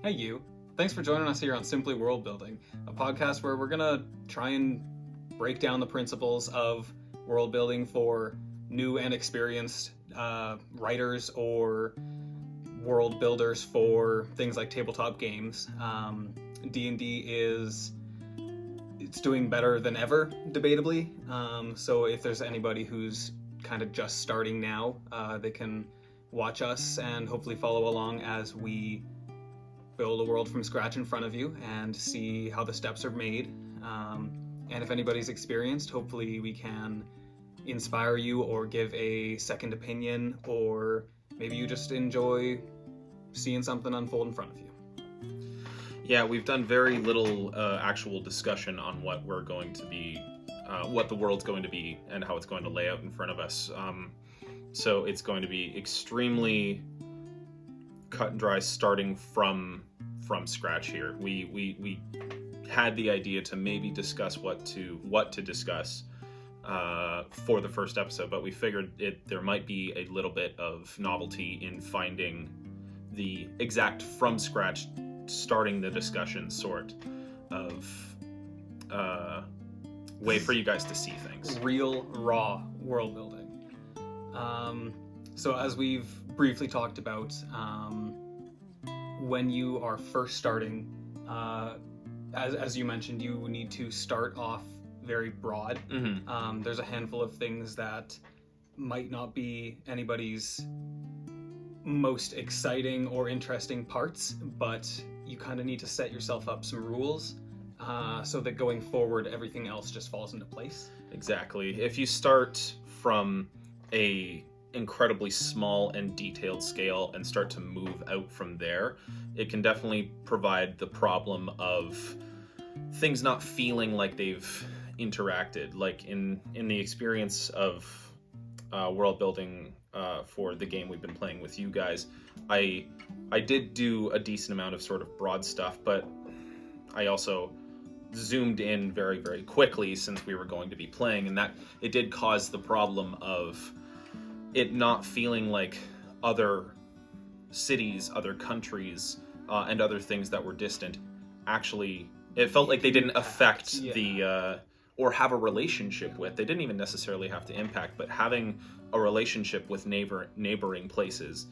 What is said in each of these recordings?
Hey you, thanks for joining us here on Simply Worldbuilding, a podcast where we're gonna try and break down the principles of world building for new and experienced writers or world builders for things like tabletop games. D&D it's doing better than ever, debatably. So if there's anybody who's kind of just starting now, they can watch us and hopefully follow along as we build a world from scratch in front of you and see how the steps are made. And if anybody's experienced, hopefully we can inspire you or give a second opinion, or maybe you just enjoy seeing something unfold in front of you. Yeah, we've done very little actual discussion on what we're going to be, what the world's going to be and how it's going to lay out in front of us. So it's going to be extremely cut and dry, starting from scratch here. We had the idea to maybe discuss what to discuss for the first episode, but we figured there might be a little bit of novelty in finding the exact from scratch, starting the discussion sort of way for you guys to see things. Real, raw world building. So as we've briefly talked about, when you are first starting, as you mentioned, you need to start off very broad. Mm-hmm. There's a handful of things that might not be anybody's most exciting or interesting parts, but you kind of need to set yourself up some rules so that going forward everything else just falls into place. Exactly. If you start from a incredibly small and detailed scale and start to move out from there, it can definitely provide the problem of things not feeling like they've interacted. Like in the experience of world building for the game we've been playing with you guys, I did do a decent amount of sort of broad stuff, but I also zoomed in very, very quickly since we were going to be playing, and that it did cause the problem of it not feeling like other cities, other countries, and other things that were distant actually, it felt like they didn't affect the or have a relationship with. They didn't even necessarily have to impact, but having a relationship with neighboring places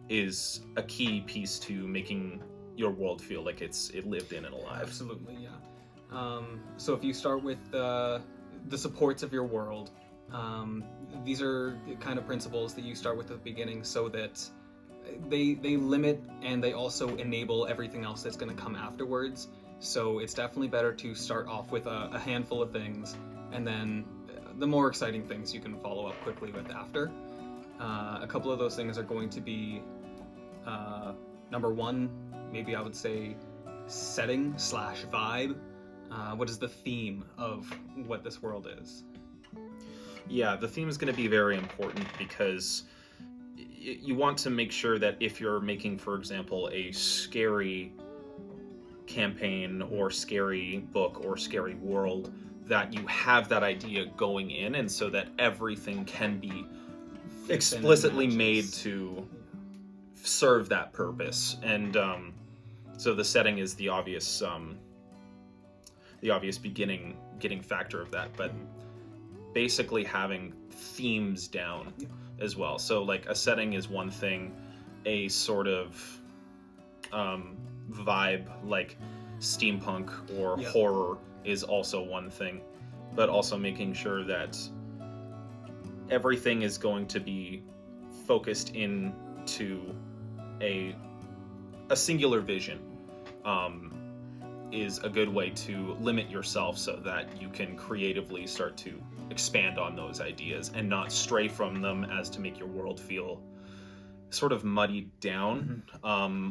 is a key piece to making your world feel like it lived in and alive. Absolutely, yeah. So if you start with the supports of your world, these are the kind of principles that you start with at the beginning, so that they limit and they also enable everything else that's going to come afterwards. So it's definitely better to start off with a handful of things, and then the more exciting things you can follow up quickly with after. A couple of those things are going to be, number one, maybe I would say setting / vibe. What is the theme of what this world is? Yeah, the theme is going to be very important, because you want to make sure that if you're making, for example, a scary campaign or scary book or scary world, that you have that idea going in, and so that everything can be explicitly made to serve that purpose. And so the setting is the obvious getting factor of that, but basically having themes down as well. So like a setting is one thing, a sort of vibe like steampunk or horror is also one thing, but also making sure that everything is going to be focused into a singular vision is a good way to limit yourself, so that you can creatively start to expand on those ideas and not stray from them as to make your world feel sort of muddied down,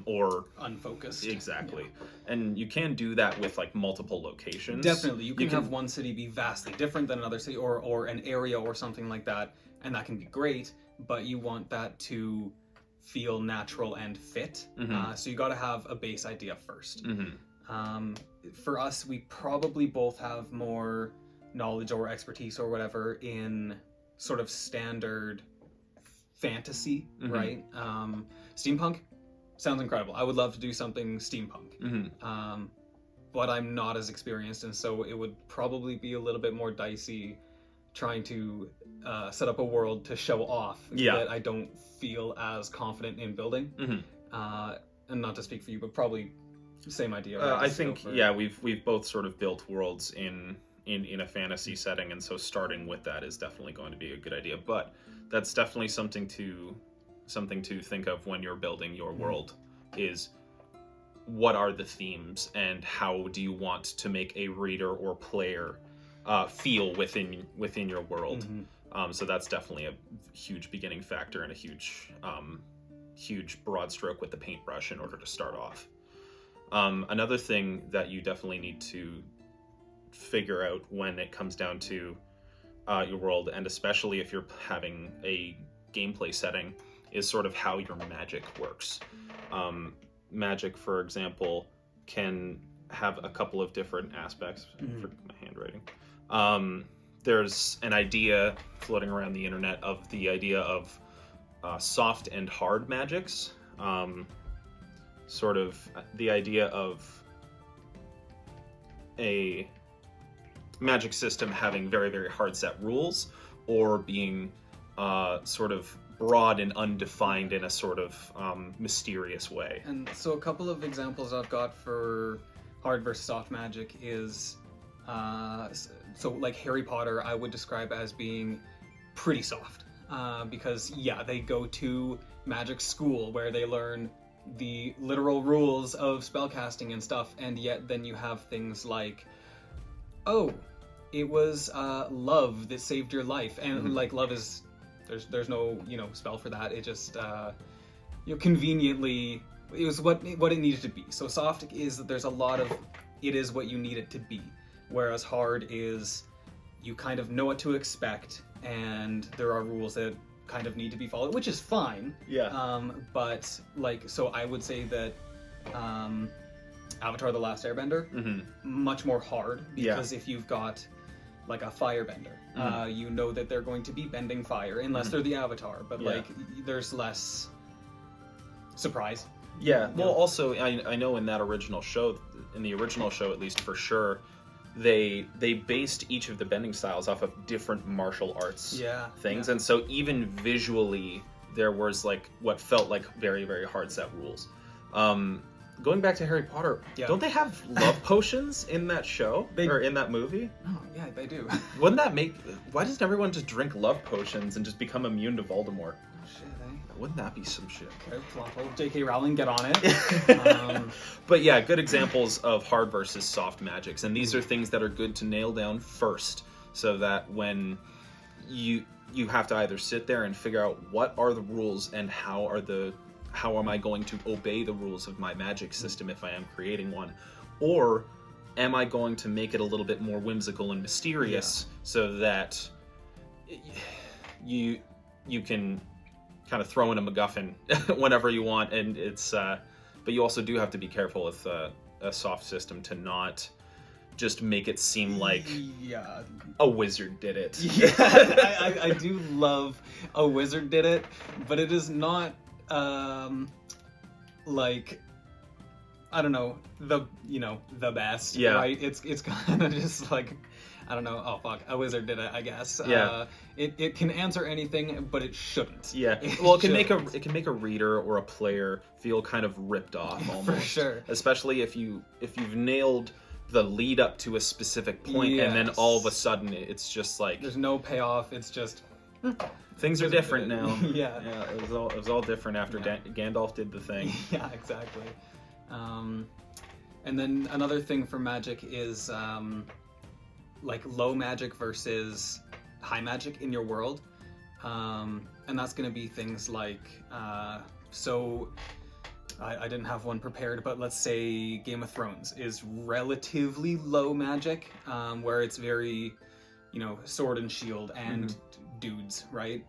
or unfocused. Exactly. Yeah. And you can do that with like multiple locations. Definitely. You can have one city be vastly different than another city, or an area or something like that, and that can be great, but you want that to feel natural and fit. So you got to have a base idea first. For us, we probably both have more knowledge or expertise or whatever in sort of standard fantasy, right? Steampunk, sounds incredible. I would love to do something steampunk. Mm-hmm. But I'm not as experienced, and so it would probably be a little bit more dicey trying to set up a world to show off that I don't feel as confident in building. Mm-hmm. And not to speak for you, but probably same idea. I think we've both sort of built worlds in a fantasy setting, and so starting with that is definitely going to be a good idea. But that's definitely something to think of when you're building your world is what are the themes and how do you want to make a reader or player feel within your world. So that's definitely a huge beginning factor and a huge broad stroke with the paintbrush in order to start off. Another thing that you definitely need to figure out when it comes down to your world, and especially if you're having a gameplay setting, is sort of how your magic works. Magic, for example, can have a couple of different aspects. For my handwriting. There's an idea floating around the internet of the idea of soft and hard magics. Sort of the idea of a magic system having very, very hard set rules, or being sort of broad and undefined in a sort of mysterious way. And so a couple of examples I've got for hard versus soft magic is so like Harry Potter I would describe as being pretty soft, because they go to magic school where they learn the literal rules of spellcasting and stuff, and yet then you have things like, oh, it was love that saved your life, and like love is there's no spell for that. It just conveniently it was what it needed to be. So soft is that there's a lot of it is what you need it to be, whereas hard is you kind of know what to expect and there are rules that kind of need to be followed, which is fine. But like, so I would say that Avatar: The Last Airbender, much more hard, because if you've got like a firebender, you know that they're going to be bending fire unless they're the Avatar, but like there's less surprise. Well, also I know in the original show at least for sure, they based each of the bending styles off of different martial arts things, and so even visually there was like what felt like very, very hard set rules. Going back to Harry Potter, don't they have love potions in that show or in that movie? Oh yeah, they do. Wouldn't that why doesn't everyone just drink love potions and just become immune to Voldemort? Oh shit, Wouldn't that be some shit? Okay, J.K. Rowling, get on it. But yeah, good examples of hard versus soft magics, and these are things that are good to nail down first, so that when you have to either sit there and figure out what are the rules and how am I going to obey the rules of my magic system if I am creating one, or am I going to make it a little bit more whimsical and mysterious so that you can kind of throw in a MacGuffin whenever you want, and it's but you also do have to be careful with a soft system to not just make it seem like a wizard did it. I do love a wizard did it, but it is not like, I don't know, the best, right? It's kind of just like, I don't know, oh fuck, a wizard did it, I guess. It can answer anything, but it shouldn't. Well, it can make a reader or a player feel kind of ripped off almost. For sure. Especially if you've nailed the lead up to a specific point, and then all of a sudden it's just like there's no payoff, it's just things are different now. It was all different after Gandalf did the thing. Yeah, exactly. And then another thing for magic is like low magic versus high magic in your world, and that's going to be things like so I didn't have one prepared, but let's say Game of Thrones is relatively low magic, where it's very sword and shield and dudes, right?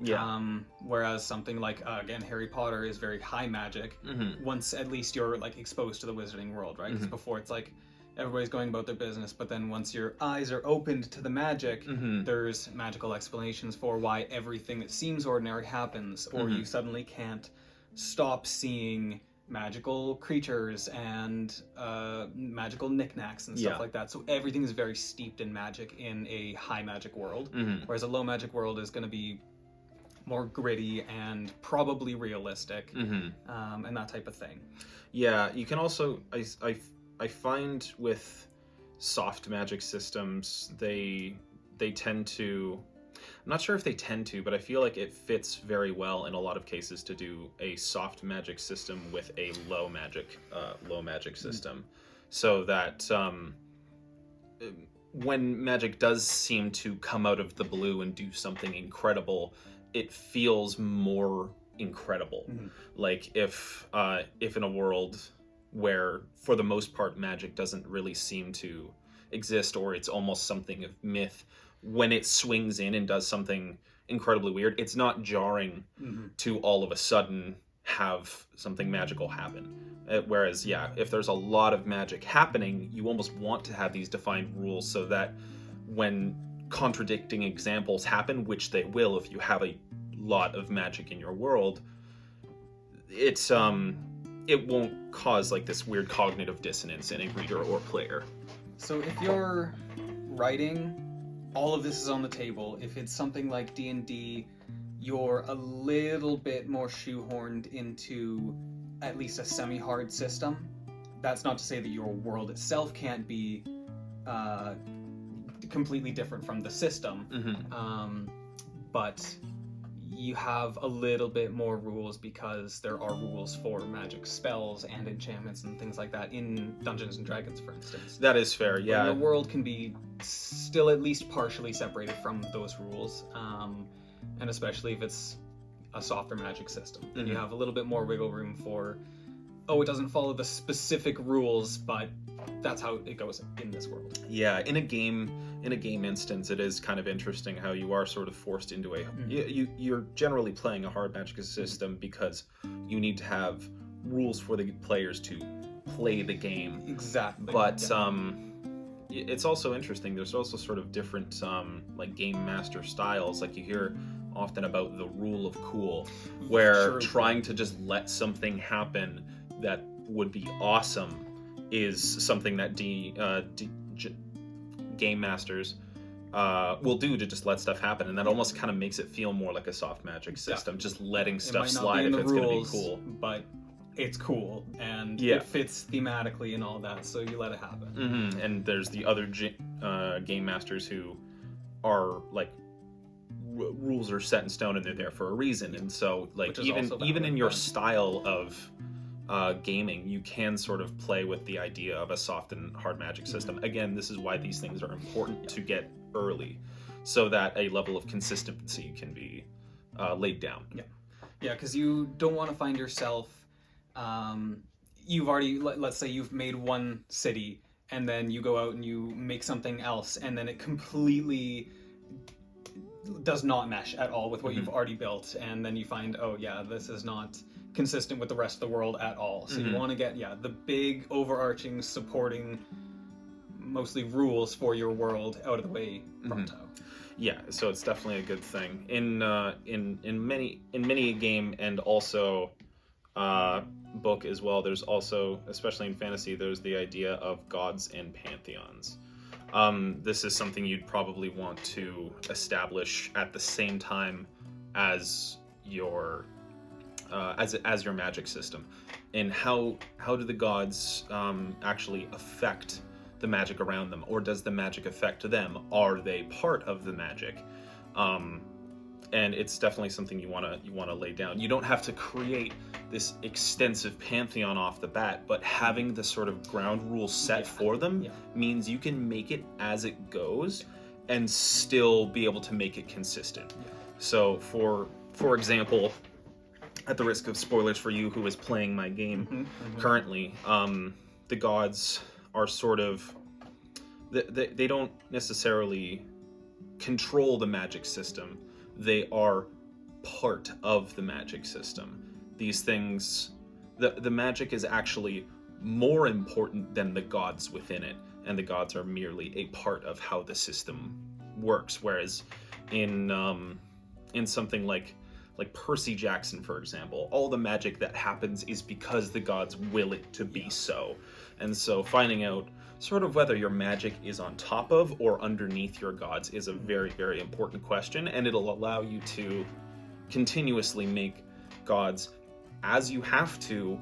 Whereas something like again Harry Potter is very high magic, once at least you're like exposed to the wizarding world, right? Because before it's like everybody's going about their business, but then once your eyes are opened to the magic, there's magical explanations for why everything that seems ordinary happens, or you suddenly can't stop seeing magical creatures and magical knickknacks and stuff Yeah. like that. So everything is very steeped in magic in a high magic world, whereas a low magic world is going to be more gritty and probably realistic, and that type of thing. Yeah, you can also I find with soft magic systems they tend to, I'm not sure if they tend to, but I feel like it fits very well in a lot of cases to do a soft magic system with a low magic system, so that when magic does seem to come out of the blue and do something incredible, it feels more incredible. Like if in a world where for the most part magic doesn't really seem to exist, or it's almost something of myth, when it swings in and does something incredibly weird, it's not jarring to all of a sudden have something magical happen. Whereas, yeah, if there's a lot of magic happening, you almost want to have these defined rules so that when contradicting examples happen, which they will if you have a lot of magic in your world, it's it won't cause like this weird cognitive dissonance in a reader or player. So if you're writing, all of this is on the table. If it's something like D&D, you're a little bit more shoehorned into at least a semi-hard system. That's not to say that your world itself can't be completely different from the system, but you have a little bit more rules because there are rules for magic spells and enchantments and things like that in Dungeons and Dragons, for instance. That is fair, yeah. But your world can be still at least partially separated from those rules, and especially if it's a softer magic system. Then you have a little bit more wiggle room for, it doesn't follow the specific rules, but that's how it goes in this world. Yeah, in a game instance, it is kind of interesting how you are sort of forced into a you're generally playing a hard magic system because you need to have rules for the players to play the game. Exactly. But it's also interesting. There's also sort of different like game master styles. Like you hear often about the rule of cool, where trying to just let something happen that would be awesome is something that game masters will do to just let stuff happen, and that almost kind of makes it feel more like a soft magic system, just letting stuff slide if it's going to be cool. But it's cool, and it fits thematically and all that, so you let it happen. And there's the other game masters who are like, rules are set in stone and they're there for a reason, and so like even in your style of gaming, you can sort of play with the idea of a soft and hard magic system. Again, this is why these things are important to get early, so that a level of consistency can be laid down. Yeah, because you don't want to find yourself, you've already, let's say you've made one city, and then you go out and you make something else, and then it completely does not mesh at all with what you've already built, and then you find, this is not consistent with the rest of the world at all. So you want to get the big overarching supporting mostly rules for your world out of the way pronto. Yeah, so it's definitely a good thing in many game and also book as well. There's also, especially in fantasy, there's the idea of gods and pantheons. This is something you'd probably want to establish at the same time as your as your magic system. And how do the gods actually affect the magic around them, or does the magic affect them? Are they part of the magic? And it's definitely something you want to lay down. You don't have to create this extensive pantheon off the bat, but having the sort of ground rules set for them means you can make it as it goes and still be able to make it consistent. So for example, at the risk of spoilers for you who is playing my game currently, the gods are sort of, they don't necessarily control the magic system. They are part of the magic system. These things, the magic is actually more important than the gods within it, and the gods are merely a part of how the system works. Whereas in something like like Percy Jackson, for example, all the magic that happens is because the gods will it to be so. And so finding out sort of whether your magic is on top of or underneath your gods is a very, very important question, and it'll allow you to continuously make gods as you have to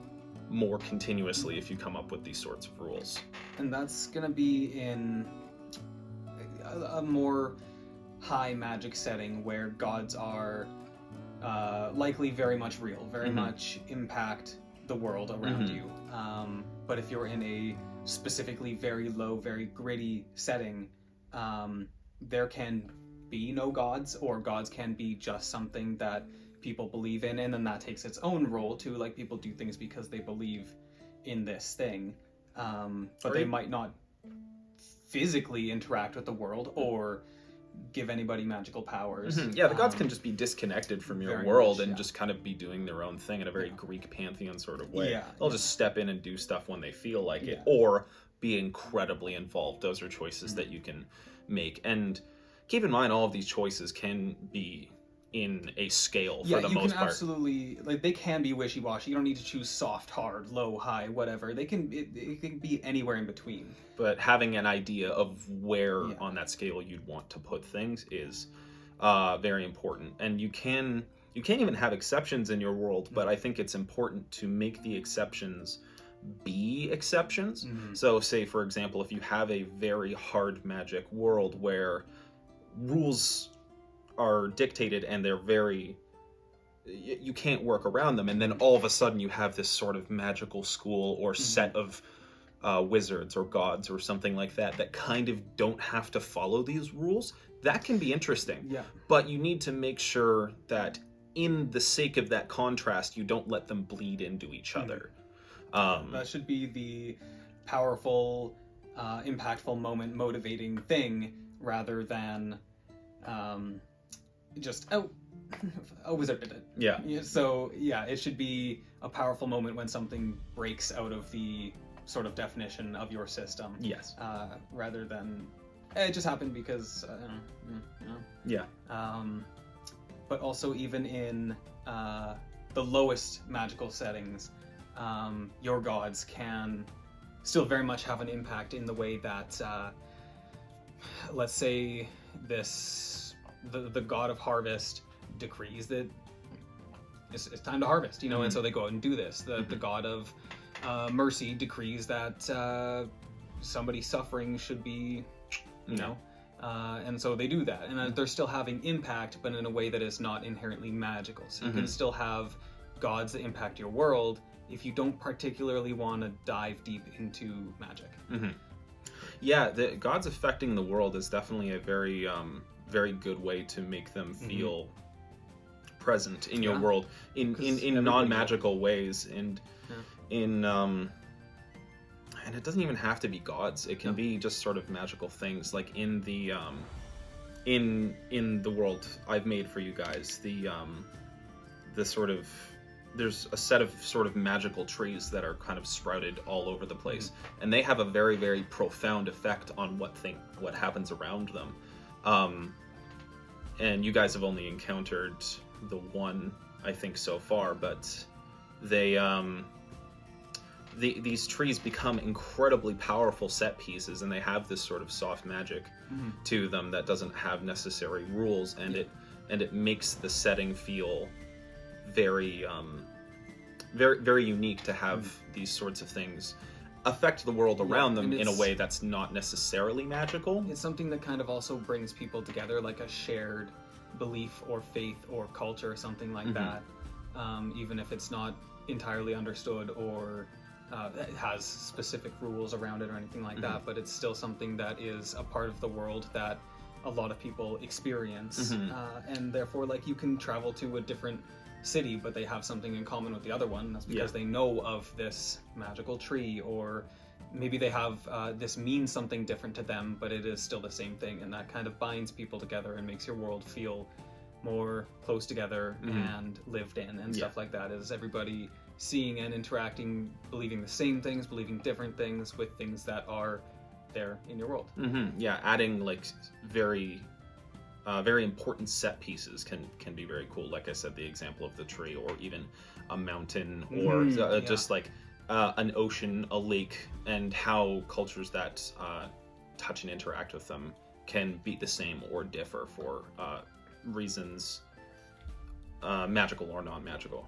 more continuously if you come up with these sorts of rules. And that's going to be in a more high magic setting where gods are likely very much real, very much impact the world around you. But if you're in a specifically very low, very gritty setting, there can be no gods, or gods can be just something that people believe in, and then that takes its own role too. Like, people do things because they believe in this thing, but they might not physically interact with the world or give anybody magical powers. Yeah, the gods can just be disconnected from your world and just kind of be doing their own thing in a very Greek pantheon sort of way. They'll just step in and do stuff when they feel like it, or be incredibly involved. Those are choices that you can make. And keep in mind, all of these choices can be in a scale for the most part. Yeah, you can absolutely, like, they can be wishy-washy. You don't need to choose soft, hard, low, high, whatever. It can be anywhere in between. But having an idea of where on that scale you'd want to put things is very important. And you can't even have exceptions in your world, but I think it's important to make the exceptions be exceptions. So say, for example, if you have a very hard magic world where rules are dictated and they're very, you can't work around them, and then all of a sudden you have this sort of magical school or set of wizards or gods or something like that that kind of don't have to follow these rules, that can be interesting. But you need to make sure that in the sake of that contrast, you don't let them bleed into each other. That should be the powerful, impactful moment, motivating thing, rather than just, a wizard did it. So it should be a powerful moment when something breaks out of the sort of definition of your system. Rather than it just happened because but also, even in the lowest magical settings, your gods can still very much have an impact in the way that let's say the god of harvest decrees that it's time to harvest, and so they go out and do this. The god of mercy decrees that somebody suffering should be, and so they do that, and they're still having impact, but in a way that is not inherently magical. So you can still have gods that impact your world if you don't particularly want to dive deep into magic. Yeah, the gods affecting the world is definitely a very very good way to make them feel present in your world in non-magical ways, and and it doesn't even have to be gods. It can be just sort of magical things, like in the in the world I've made for you guys. The sort of, there's a set of sort of magical trees that are kind of sprouted all over the place, and they have a very, very profound effect on what happens around them. And you guys have only encountered the one, I think, so far, but they these trees become incredibly powerful set pieces, and they have this sort of soft magic to them that doesn't have necessary rules, and it makes the setting feel very very, very unique to have these sorts of things affect the world around them in a way that's not necessarily magical. It's something that kind of also brings people together, like a shared belief or faith or culture or something like that, even if it's not entirely understood or it has specific rules around it or anything like that, but it's still something that is a part of the world that a lot of people experience, and therefore, like, you can travel to a different city, but they have something in common with the other one. That's because they know of this magical tree, or maybe they have this means something different to them, but it is still the same thing, and that kind of binds people together and makes your world feel more close together and lived in, and stuff like that. Is everybody seeing and interacting, believing the same things, believing different things with things that are there in your world. Yeah, adding like very very important set pieces can be very cool. Like I said, the example of the tree, or even a mountain, or just like an ocean, a lake, and how cultures that touch and interact with them can be the same or differ for reasons, magical or non-magical.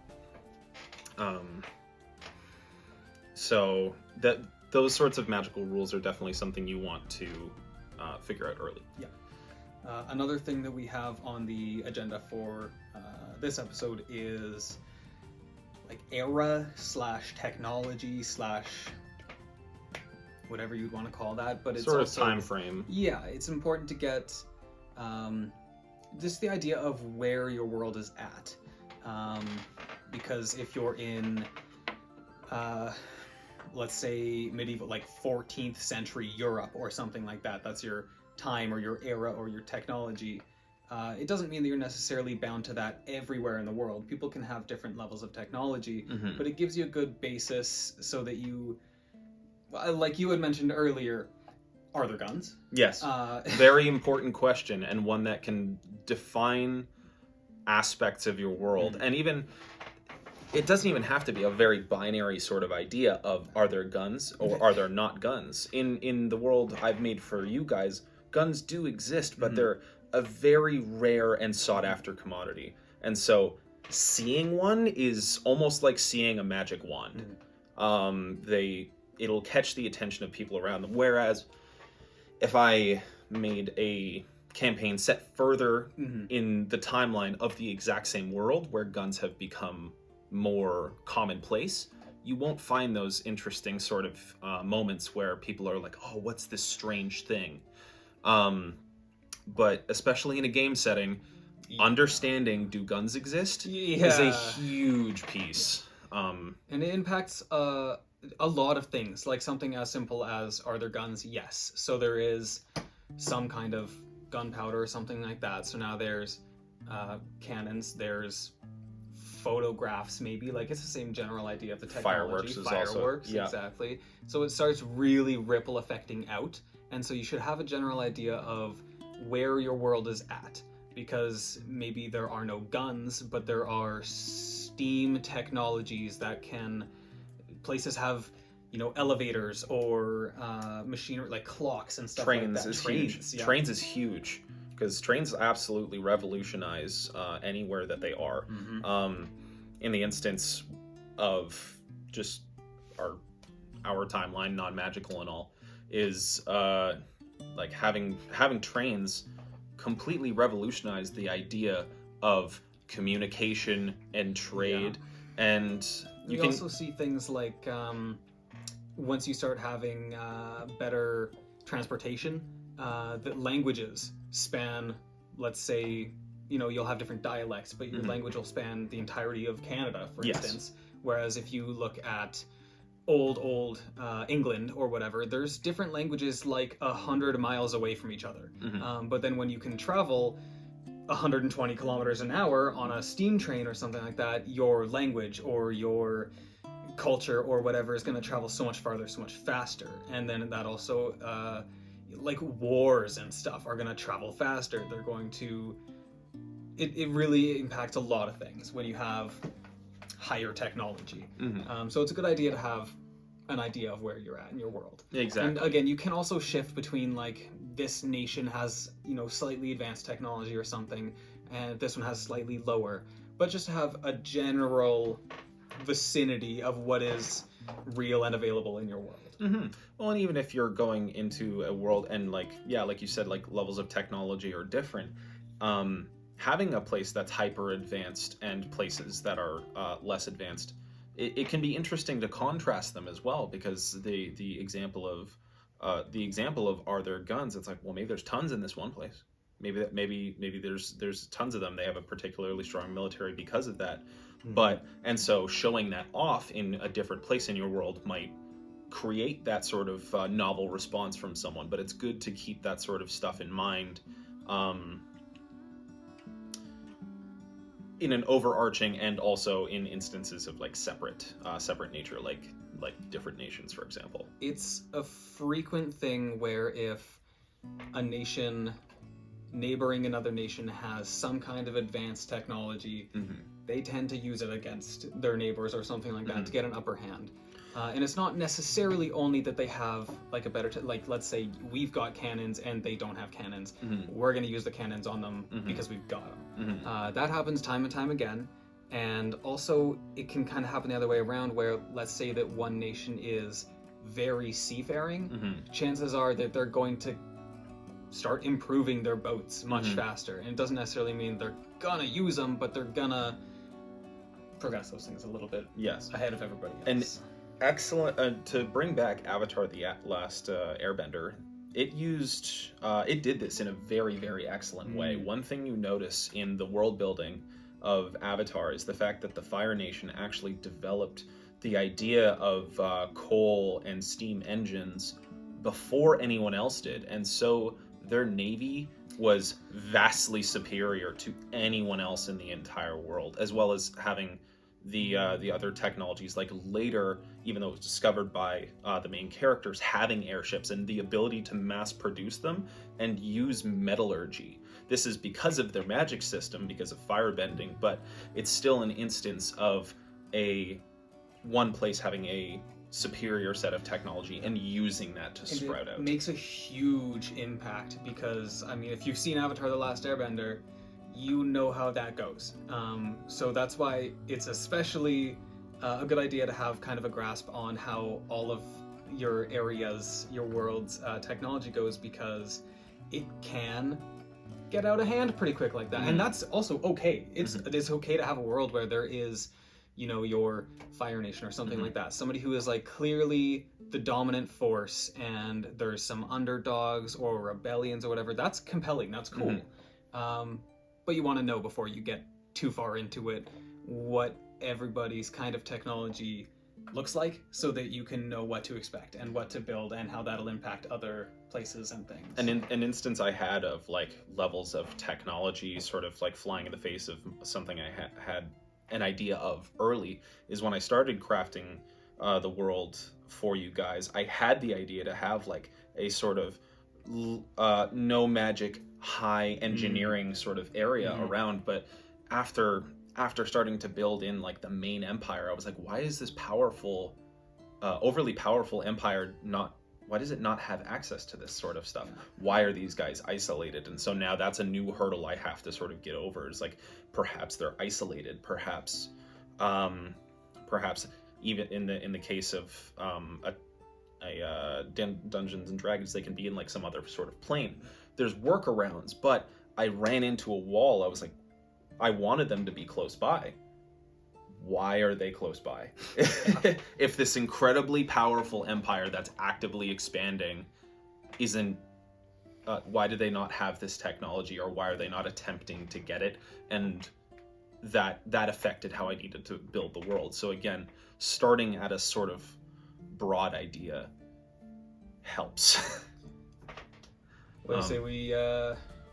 So that those sorts of magical rules are definitely something you want to figure out early. Yeah. Another thing that we have on the agenda for this episode is like era / technology / whatever you'd want to call that, but it's sort of also, time frame. Yeah, it's important to get just the idea of where your world is at, because if you're in let's say medieval, like 14th century Europe or something like that, that's your time or your era or your technology. It doesn't mean that you're necessarily bound to that everywhere in the world. People can have different levels of technology, but it gives you a good basis so that you, like you had mentioned earlier, are there guns? Yes. Very important question, and one that can define aspects of your world. And even, it doesn't even have to be a very binary sort of idea of are there guns or are there not guns. In the world I've made for you guys, guns do exist, but they're a very rare and sought after commodity. And so seeing one is almost like seeing a magic wand. It'll catch the attention of people around them. Whereas if I made a campaign set further in the timeline of the exact same world where guns have become more commonplace, you won't find those interesting sort of moments where people are like, oh, what's this strange thing? But especially in a game setting, understanding do guns exist is a huge piece. And it impacts a lot of things, like something as simple as, are there guns? Yes. So there is some kind of gunpowder or something like that. So now there's cannons, there's photographs, maybe, like it's the same general idea of the technology. Fireworks, exactly. So it starts really ripple affecting out, and so you should have a general idea of where your world is at, because maybe there are no guns, but there are steam technologies that can, places have, you know, elevators or machinery like clocks and stuff trains like that. Is huge. Trains is huge, because trains absolutely revolutionize anywhere that they are. In the instance of just our timeline, non-magical and all, is like having trains completely revolutionize the idea of communication and trade. And you can also see things like once you start having better transportation, that languages span, let's say, you know, you'll have different dialects, but your language will span the entirety of Canada, for instance. Whereas if you look at old England or whatever, there's different languages like 100 miles away from each other. But then when you can travel 120 kilometers an hour on a steam train or something like that, your language or your culture or whatever is going to travel so much farther, so much faster. And then that also, like wars and stuff are going to travel faster. They're going to, it really impacts a lot of things when you have higher technology. So it's a good idea to have an idea of where you're at in your world. Exactly. And again, you can also shift between, like, this nation has, you know, slightly advanced technology or something, and this one has slightly lower, but just to have a general vicinity of what is real and available in your world. Well, and even if you're going into a world and, like, like you said, like, levels of technology are different, having a place that's hyper advanced and places that are less advanced, it can be interesting to contrast them as well, because the example of are there guns, it's like, well, maybe there's tons in this one place, maybe there's tons of them, they have a particularly strong military because of that. But, and so showing that off in a different place in your world might create that sort of novel response from someone, but it's good to keep that sort of stuff in mind in an overarching and also in instances of, like, separate nature, like different nations, for example. It's a frequent thing where if a nation neighboring another nation has some kind of advanced technology, they tend to use it against their neighbors or something like that to get an upper hand. And it's not necessarily only that they have like a better, like let's say we've got cannons and they don't have cannons. We're going to use the cannons on them because we've got them. That happens time and time again. And also it can kind of happen the other way around where let's say that one nation is very seafaring. Chances are that they're going to start improving their boats much faster. And it doesn't necessarily mean they're going to use them, but they're going to progress those things a little bit ahead of everybody else. And excellent to bring back Avatar: The Last Airbender. It did this in a very, very excellent way. One thing you notice in the world building of Avatar is the fact that the Fire Nation actually developed the idea of coal and steam engines before anyone else did, and so their navy was vastly superior to anyone else in the entire world, as well as having the other technologies, like later, even though it was discovered by the main characters, having airships and the ability to mass produce them and use metallurgy. This is because of their magic system, because of firebending, but it's still an instance of one place having a superior set of technology and using that to sprout out. It makes a huge impact because, I mean, if you've seen Avatar: The Last Airbender, you know how that goes. So that's why it's especially a good idea to have kind of a grasp on how all of your areas, your world's technology goes, because it can get out of hand pretty quick like that. And that's also okay. It's okay to have a world where there is, you know, your Fire Nation or something like that. Somebody who is like clearly the dominant force and there's some underdogs or rebellions or whatever. That's compelling. That's cool. But you want to know before you get too far into it what everybody's kind of technology looks like, so that you can know what to expect and what to build and how that'll impact other places and things. And in an instance I had of like levels of technology sort of like flying in the face of something I had an idea of early is when I started crafting the world for you guys. I had the idea to have like a sort of no magic, high engineering sort of area around, but after starting to build in like the main empire, I was like, why is this powerful, overly powerful empire why does it not have access to this sort of stuff? Why are these guys isolated? And so now that's a new hurdle I have to sort of get over. It's like, perhaps they're isolated, perhaps even in the case of Dungeons and Dragons, they can be in like some other sort of plane. There's workarounds, but I ran into a wall. I was like, I wanted them to be close by. Why are they close by? If this incredibly powerful empire that's actively expanding isn't, why do they not have this technology, or why are they not attempting to get it? And that affected how I needed to build the world. So again, starting at a sort of broad idea helps. What do you say we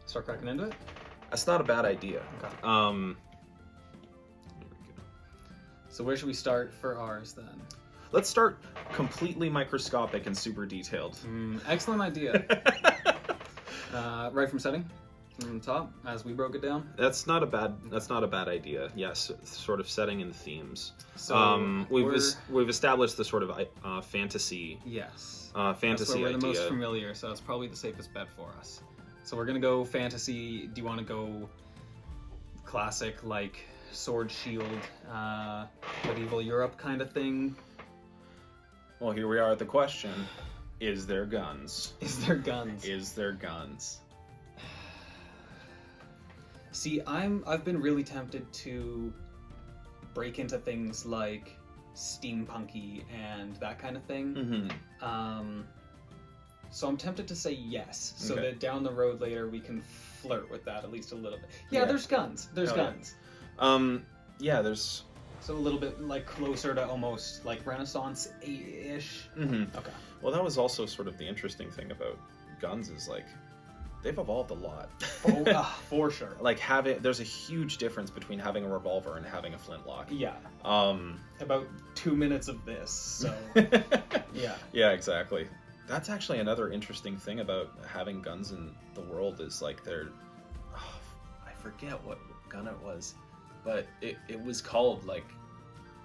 start cracking into it? That's not a bad idea. Okay. So where should we start for ours then? Let's start completely microscopic and super detailed. Excellent idea. Right from setting, from the top, as we broke it down. That's not a bad idea. Yes, sort of setting and themes. So we've established the sort of fantasy. Yes. Fantasy that's where we're idea. the most familiar, so it's probably the safest bet for us. So we're gonna go fantasy. Do you want to go classic, like sword shield, medieval Europe kind of thing? Well, here we are at the question: is there guns? Is there guns? Is there guns? See, I've been really tempted to break into things like steampunky and that kind of thing. So I'm tempted to say yes, so that down the road later we can flirt with that at least a little bit. Yeah, there's guns. There's guns. Yeah, there's... So a little bit like closer to almost like Renaissance-ish. Okay. Well, that was also sort of the interesting thing about guns is like they've evolved a lot. For sure. Like there's a huge difference between having a revolver and having a flintlock. Yeah. About 2 minutes of this. So yeah. Yeah, exactly. That's actually another interesting thing about having guns in the world is like forget what gun it was, but it was called like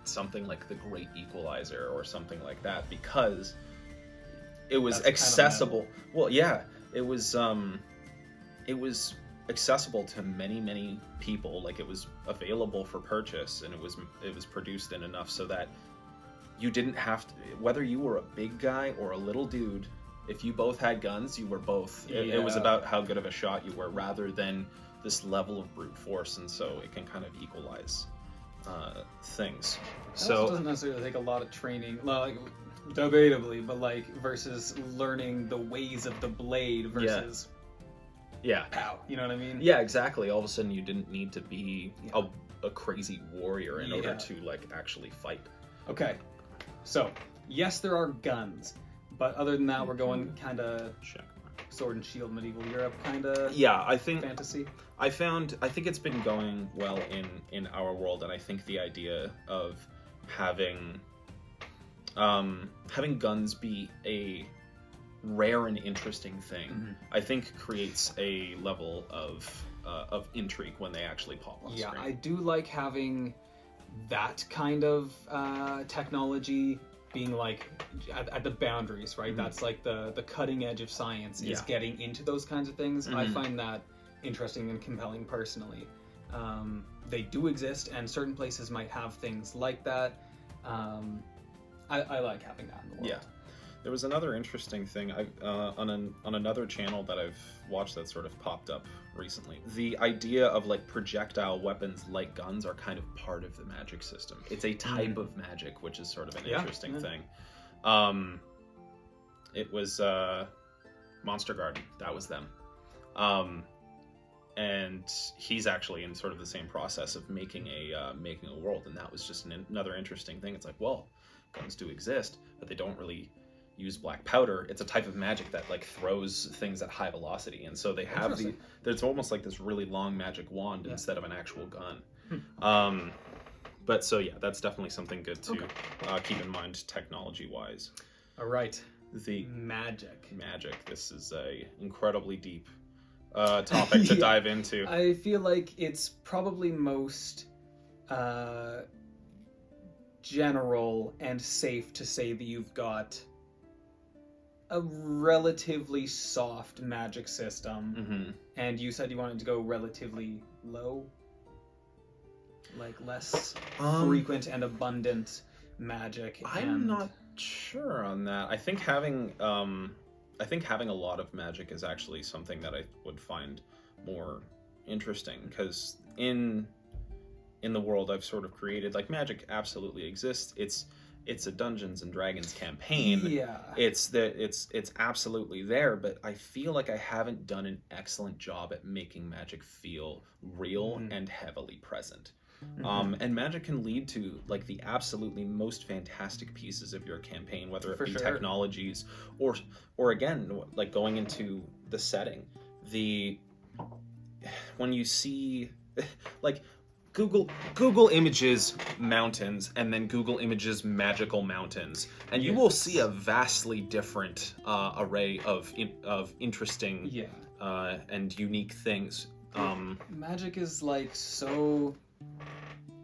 something like the Great Equalizer or something like that, because it was That's accessible. Well, yeah, it was accessible to many people. Like, it was available for purchase, and it was produced in enough so that you didn't have to, whether you were a big guy or a little dude, if you both had guns, you were both. It was about how good of a shot you were, rather than this level of brute force, and so it can kind of equalize things. It also doesn't necessarily take a lot of training, like, debatably, but like versus learning the ways of the blade versus pow. You know what I mean? Yeah, exactly. All of a sudden, you didn't need to be a crazy warrior in order to like actually fight. Okay, so yes, there are guns, but other than that, we're going kind of sword and shield medieval Europe kind of I think fantasy. I think it's been going well in our world, and I think the idea of having guns be a rare and interesting thing, I think creates a level of intrigue when they actually pop on screen. I do like having that kind of technology being like at the boundaries, right? That's like the cutting edge of science is getting into those kinds of things. I find that interesting and compelling personally. They do exist, and certain places might have things like that. I like having that in the world. Yeah. There was another interesting thing on another channel that I've watched that sort of popped up recently. The idea of like projectile weapons like guns are kind of part of the magic system. It's a type of magic, which is sort of an interesting thing. It was Monster Garden. That was them. And he's actually in sort of the same process of making a world, and that was just another interesting thing. It's like, well, guns do exist, but they don't really use black powder. It's a type of magic that like throws things at high velocity, and so they have there's almost like this really long magic wand instead of an actual gun. But so that's definitely something good to keep in mind technology wise. All right, the magic. This is a incredibly deep topic to dive into. I feel like it's probably most general and safe to say that you've got a relatively soft magic system, and you said you wanted to go relatively low, like less frequent and abundant magic. I'm not sure on that. I think having a lot of magic is actually something that I would find more interesting, because in the world I've sort of created, like, magic absolutely exists. It's a Dungeons and Dragons campaign. Yeah. It's absolutely there, but I feel like I haven't done an excellent job at making magic feel real and heavily present. And magic can lead to like the absolutely most fantastic pieces of your campaign, whether it be technologies or again, like going into the setting. When you see like Google Images mountains and then Google Images magical mountains, and you will see a vastly different array of interesting and unique things. Magic is like so.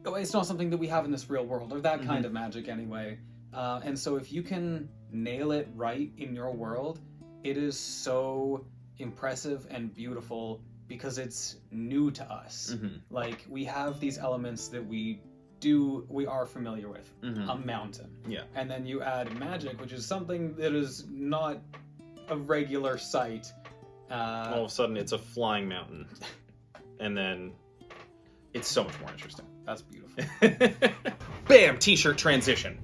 It's not something that we have in this real world, or that kind of magic anyway. And so if you can nail it right in your world, it is so impressive and beautiful, because it's new to us. Like, we have these elements that we are familiar with. A mountain. Yeah. And then you add magic, which is something that is not a regular sight. All of a sudden, it's a flying mountain. And then it's so much more interesting. That's beautiful. Bam! T-shirt transition.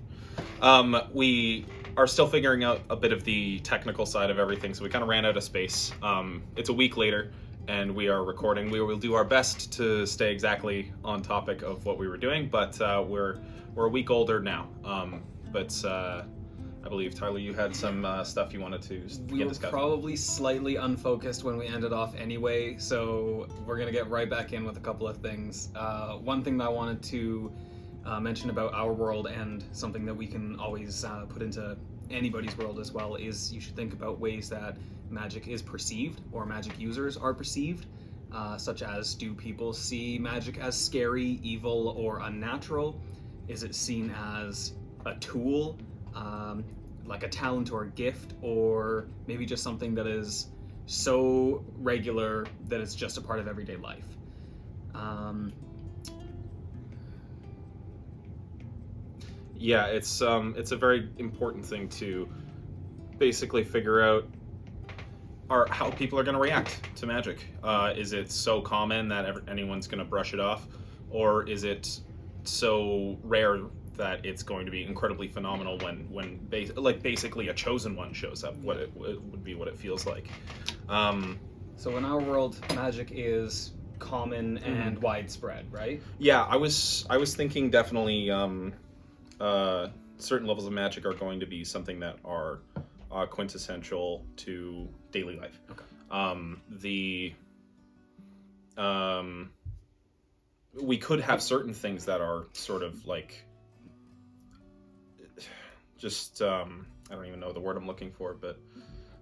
We are still figuring out a bit of the technical side of everything, so we kind of ran out of space. It's a week later, and we are recording. We will do our best to stay exactly on topic of what we were doing, but we're a week older now. I believe, Tyler, you had some stuff you wanted to We were probably slightly unfocused when we ended off anyway, so we're going to get right back in with a couple of things. One thing that I wanted to mention about our world, and something that we can always put into anybody's world as well, is you should think about ways that magic is perceived, or magic users are perceived. such as, do people see magic as scary, evil, or unnatural? Is it seen as a tool, like a talent or a gift, or maybe just something that is so regular that it's just a part of everyday life? Yeah, it's a very important thing to basically figure out how people are going to react to magic. Is it so common that anyone's going to brush it off, or is it so rare that it's going to be incredibly phenomenal when basically a chosen one shows up? What it would be, what it feels like. So in our world, magic is common and widespread, right? Yeah, I was thinking definitely certain levels of magic are going to be something that are quintessential to daily life. Okay. We could have certain things that are sort of like just I don't even know the word I'm looking for, but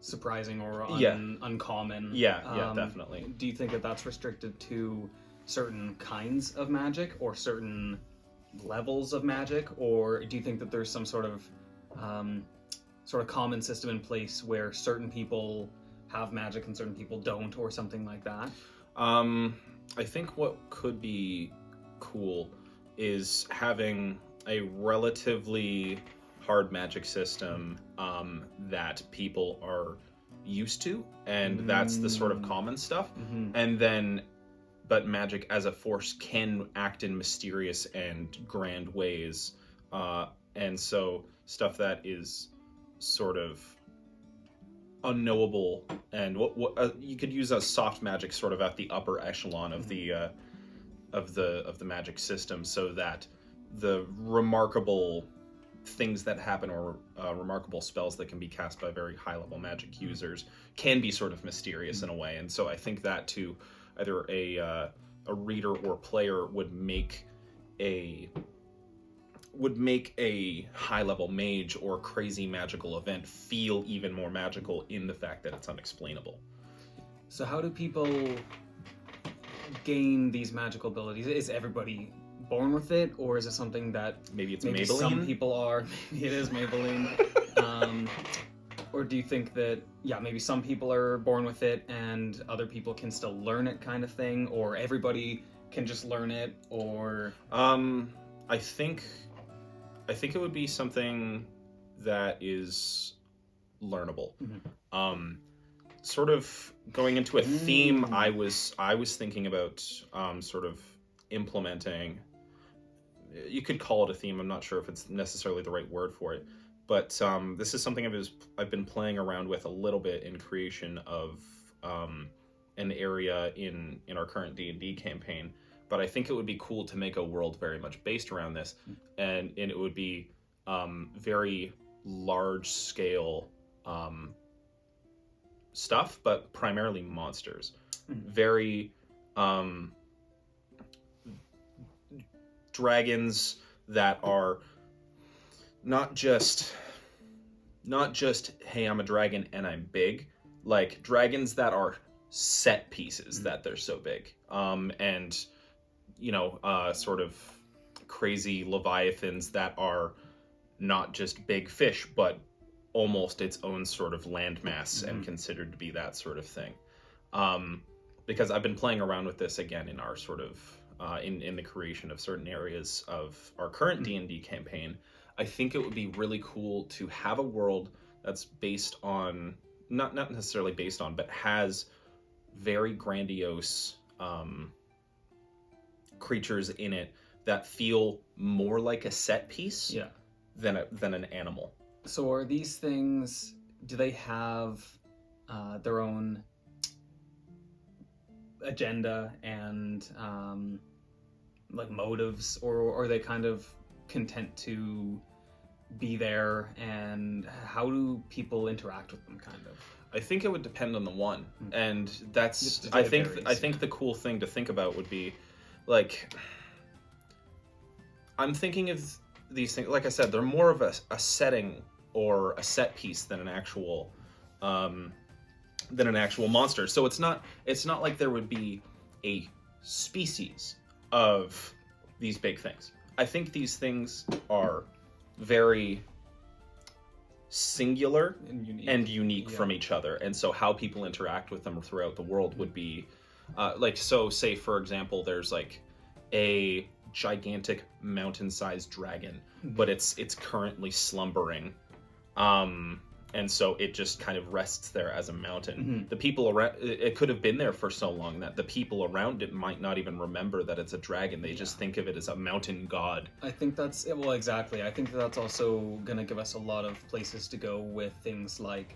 surprising or uncommon. Yeah, definitely. Do you think that that's restricted to certain kinds of magic or certain levels of magic, or do you think that there's some sort of common system in place where certain people have magic and certain people don't, or something like that? I think what could be cool is having a relatively hard magic system that people are used to, and that's the sort of common stuff. And then, but magic as a force can act in mysterious and grand ways, and so stuff that is sort of unknowable, and what you could use as soft magic sort of at the upper echelon of the magic system, so that the remarkable things that happen, or remarkable spells that can be cast by very high level magic users, can be sort of mysterious in a way. And so I think that to either a reader or player would make a high level mage or crazy magical event feel even more magical in the fact that it's unexplainable. So how do people gain these magical abilities? Is everybody born with it, or is it something that maybe Maybelline? Some people are. Maybe it is Maybelline. Or do you think that, maybe some people are born with it and other people can still learn it, kind of thing, or everybody can just learn it, or... I think it would be something that is learnable. Sort of going into a theme, I was thinking about sort of implementing. You could call it a theme. I'm not sure if it's necessarily the right word for it, but this is something I've been playing around with a little bit in creation of an area in our current D&D campaign. But I think it would be cool to make a world very much based around this, and it would be very large scale stuff, but primarily monsters. Very dragons that are not just hey, I'm a dragon and I'm big, like dragons that are set pieces that they're so big, and sort of crazy leviathans that are not just big fish, but almost its own sort of landmass and considered to be that sort of thing. Because I've been playing around with this again in our sort of in the creation of certain areas of our current D&D campaign. I think it would be really cool to have a world that's based on, not necessarily based on, but has very grandiose creatures in it that feel more like a set piece than an animal. So are these things, do they have their own agenda and like motives, or are they kind of content to be there, and how do people interact with them, kind of? I think it would depend on the one, and that's I think the cool thing to think about would be, like, I'm thinking of these things, like I said, they're more of a setting or a set piece than an actual monster. So it's not like there would be a species of these big things. I think these things are very singular and unique from each other, and so how people interact with them throughout the world would be so say for example there's like a gigantic mountain-sized dragon, but it's currently slumbering, and so it just kind of rests there as a mountain. The people around it could have been there for so long that the people around it might not even remember that it's a dragon. They just think of it as a mountain god. I think that's well, exactly. I think that's also gonna give us a lot of places to go with things like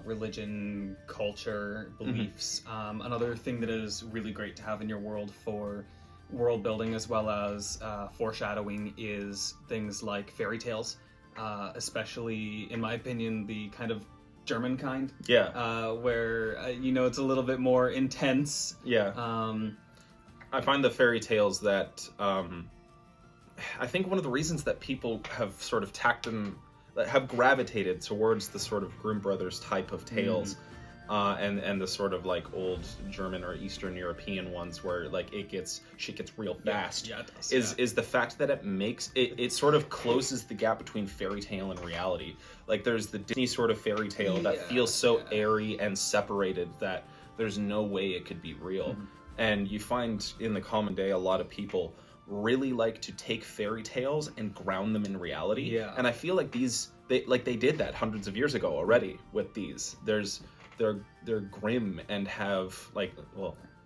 religion, culture, beliefs. Another thing that is really great to have in your world for world building as well as foreshadowing is things like fairy tales. Especially, in my opinion, the kind of German kind. Yeah. Where, it's a little bit more intense. Yeah. I find the fairy tales that, I think one of the reasons that people have sort of have gravitated towards the sort of Grimm Brothers type of tales, and the sort of like old German or Eastern European ones where like shit gets real fast, it does, is the fact that it sort of closes the gap between fairy tale and reality. Like there's the Disney sort of fairy tale that feels so airy and separated that there's no way it could be real. And you find in the common day a lot of people really like to take fairy tales and ground them in reality. And I feel like they did that hundreds of years ago already with these. They're grim and have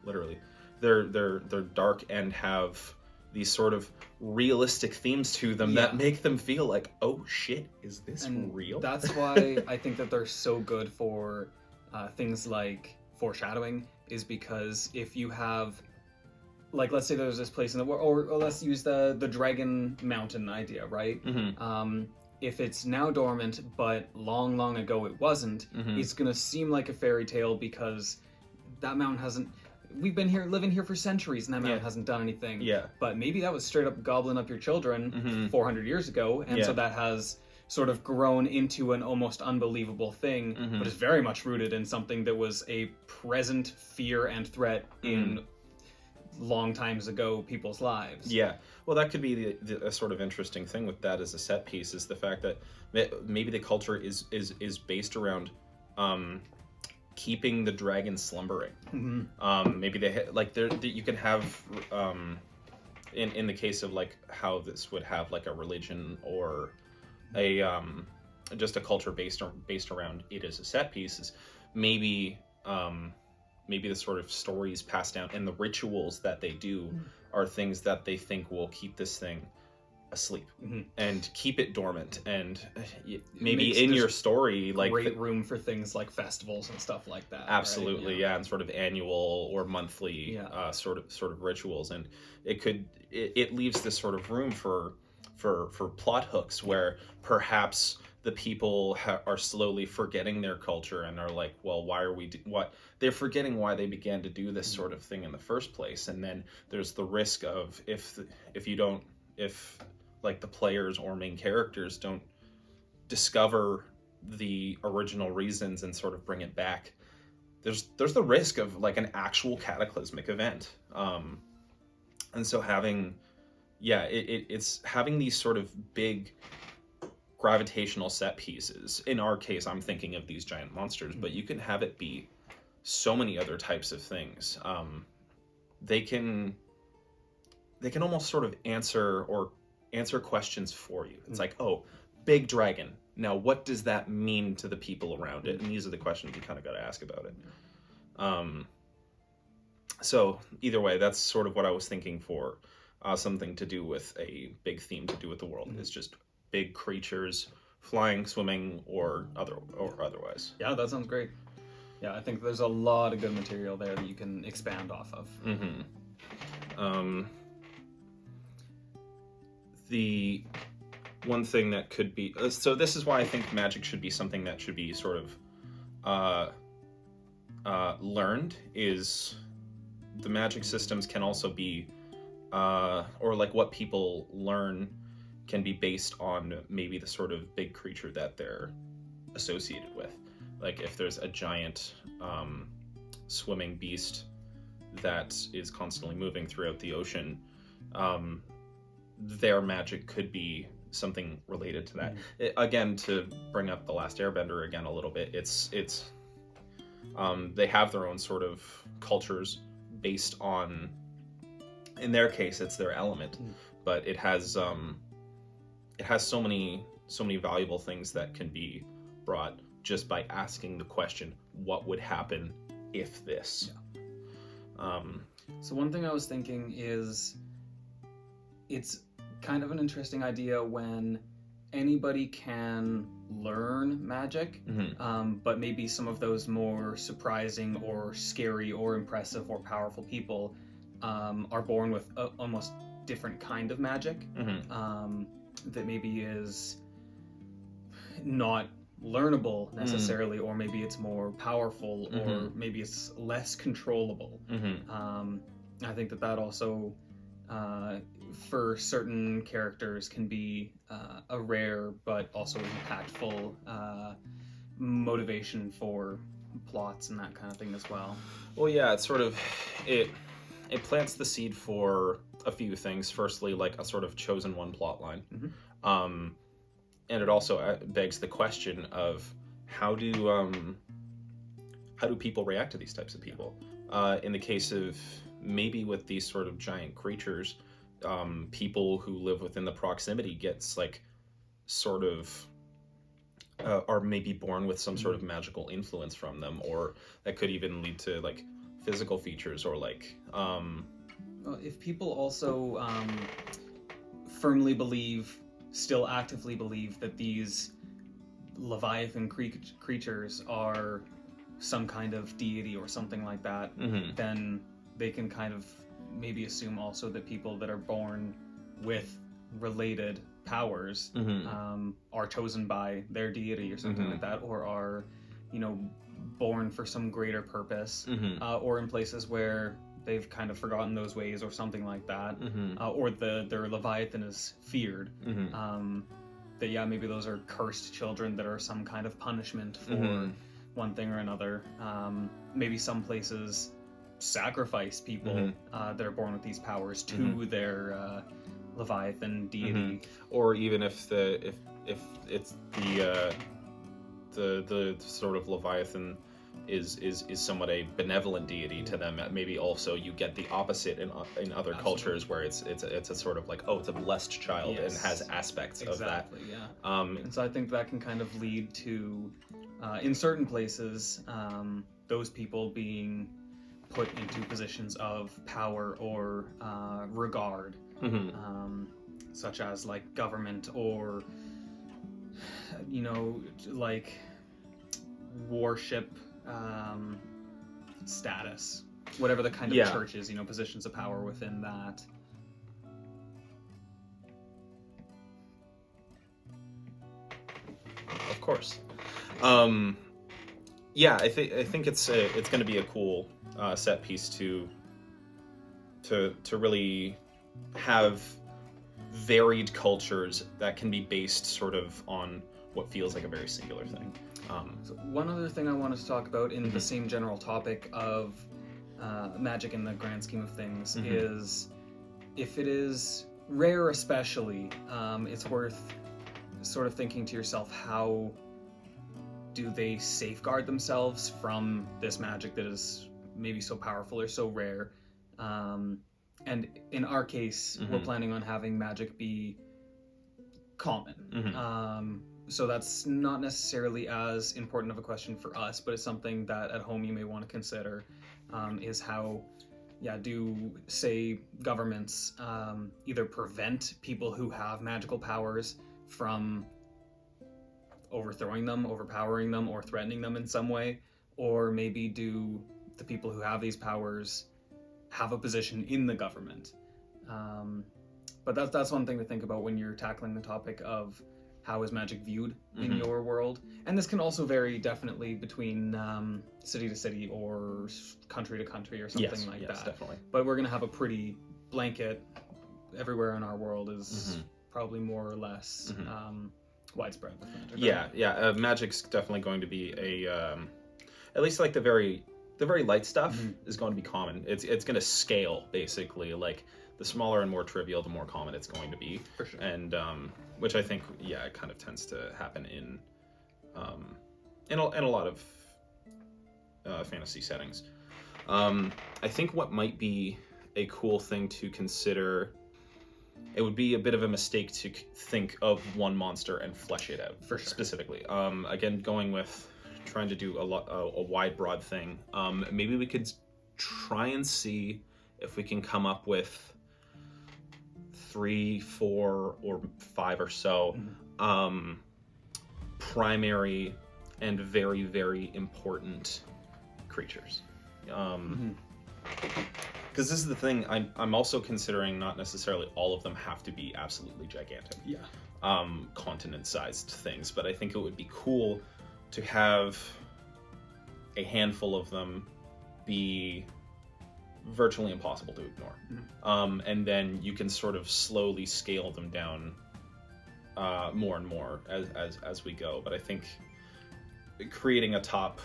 literally they're dark and have these sort of realistic themes to them that make them feel like, oh shit, is this real? That's why I think that they're so good for things like foreshadowing, is because if you have, like, let's say there's this place in the world, or let's use the Dragon Mountain idea, right? If it's now dormant, but long, long ago it wasn't, it's going to seem like a fairy tale because that mountain hasn't... We've been living here for centuries, and that mountain hasn't done anything. But maybe that was straight up gobbling up your children 400 years ago, and so that has sort of grown into an almost unbelievable thing, but is very much rooted in something that was a present fear and threat in long times ago people's lives. Well, that could be a sort of interesting thing with that as a set piece, is the fact that maybe the culture is based around keeping the dragon slumbering. Maybe you can have in the case of like how this would have like a religion or a just a culture based around it as a set piece, is maybe the sort of stories passed down and the rituals that they do are things that they think will keep this thing asleep and keep it dormant, and maybe in your story like great room for things like festivals and stuff like that. Absolutely, right? And sort of annual or monthly sort of rituals, and it leaves this sort of room for plot hooks where perhaps the people are slowly forgetting their culture and are like, well, why are we they're forgetting why they began to do this sort of thing in the first place. And then there's the risk of if like the players or main characters don't discover the original reasons and sort of bring it back, there's the risk of like an actual cataclysmic event. And so it's having these sort of big gravitational set pieces. In our case, I'm thinking of these giant monsters, but you can have it be so many other types of things. They can almost sort of answer questions for you. It's like, oh, big dragon. Now, what does that mean to the people around it? And these are the questions you kind of got to ask about it. So either way, that's sort of what I was thinking for something to do with a big theme to do with the world. It's just big creatures, flying, swimming, or otherwise. Yeah, that sounds great. Yeah, I think there's a lot of good material there that you can expand off of. The one thing that could be... so this is why I think magic should be something that should be sort of learned, is the magic systems can also be... or like what people learn can be based on maybe the sort of big creature that they're associated with. Like if there's a giant swimming beast that is constantly moving throughout the ocean, their magic could be something related to that. Again, to bring up The Last Airbender again a little bit, it's they have their own sort of cultures based on, in their case, it's their element, but it has so many valuable things that can be brought just by asking the question, what would happen if this? Yeah. So one thing I was thinking is, it's kind of an interesting idea when anybody can learn magic, but maybe some of those more surprising or scary or impressive or powerful people are born with a almost different kind of magic that maybe is not learnable necessarily, or maybe it's more powerful, or maybe it's less controllable. I think that also for certain characters can be a rare but also impactful motivation for plots and that kind of thing as well. Well, yeah, it's sort of it plants the seed for a few things. Firstly, like a sort of chosen one plot line. And it also begs the question of how do people react to these types of people? In the case of maybe with these sort of giant creatures, people who live within the proximity gets like sort of are maybe born with some sort of magical influence from them, or that could even lead to like physical features, or like if people also still actively believe that these Leviathan creatures are some kind of deity or something like that, then they can kind of maybe assume also that people that are born with related powers are chosen by their deity or something like that, or are, born for some greater purpose, or in places where they've kind of forgotten those ways or something like that, or their Leviathan is feared. That maybe those are cursed children that are some kind of punishment for one thing or another. Maybe some places sacrifice people that are born with these powers to their Leviathan deity, or even if it's the sort of Leviathan is somewhat a benevolent deity to them. Maybe also you get the opposite in other cultures, where it's a sort of like, it's a blessed child and has aspects of that. And so I think that can kind of lead to in certain places those people being put into positions of power or regard, such as like government, or like warship status, whatever the kind of church is, positions of power within that. Of course. I think it's going to be a cool set piece to really have varied cultures that can be based sort of on what feels like a very singular thing. So one other thing I wanted to talk about in the same general topic of magic in the grand scheme of things is, if it is rare especially, it's worth sort of thinking to yourself, how do they safeguard themselves from this magic that is maybe so powerful or so rare? And in our case, we're planning on having magic be common. So that's not necessarily as important of a question for us, but it's something that at home you may want to consider, is how, do, say, governments either prevent people who have magical powers from overthrowing them, overpowering them, or threatening them in some way, or maybe do the people who have these powers have a position in the government? But that's one thing to think about when you're tackling the topic of how is magic viewed in your world. And this can also vary definitely between city to city or country to country or something like that. Definitely. But we're going to have a pretty blanket everywhere in our world is probably more or less widespread. Magic's Magic's definitely going to be a at least like the very the very light stuff is going to be common. It's going to scale, basically. Like, the smaller and more trivial, the more common it's going to be. For sure. And which I think, it kind of tends to happen in a lot of fantasy settings. I think what might be a cool thing to consider, it would be a bit of a mistake to think of one monster and flesh it out specifically. Again, going with trying to do a wide, broad thing. Maybe we could try and see if we can come up with 3, 4, or 5 or so primary and very, very important creatures. Because this is the thing, I'm also considering not necessarily all of them have to be absolutely gigantic. Continent-sized things, but I think it would be cool to have a handful of them be virtually impossible to ignore. And then you can sort of slowly scale them down more and more as we go. But I think creating a top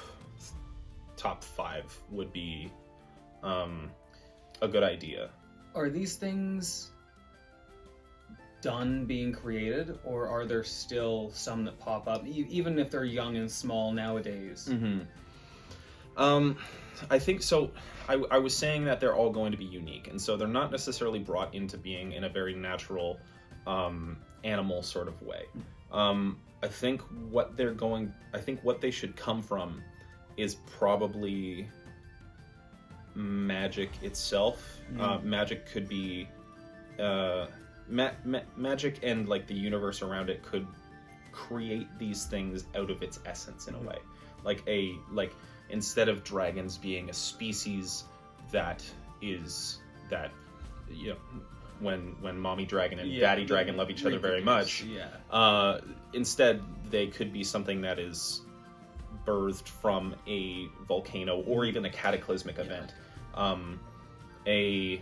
5 would be a good idea. Are these things done being created, or are there still some that pop up, even if they're young and small nowadays? I think so. I was saying that they're all going to be unique, and so they're not necessarily brought into being in a very natural animal sort of way. I think what they should come from is probably magic itself. Magic could be magic, and like the universe around it could create these things out of its essence in a way. Like instead of dragons being a species that when mommy dragon and daddy dragon love each other very much, instead they could be something that is birthed from a volcano or even a cataclysmic event. They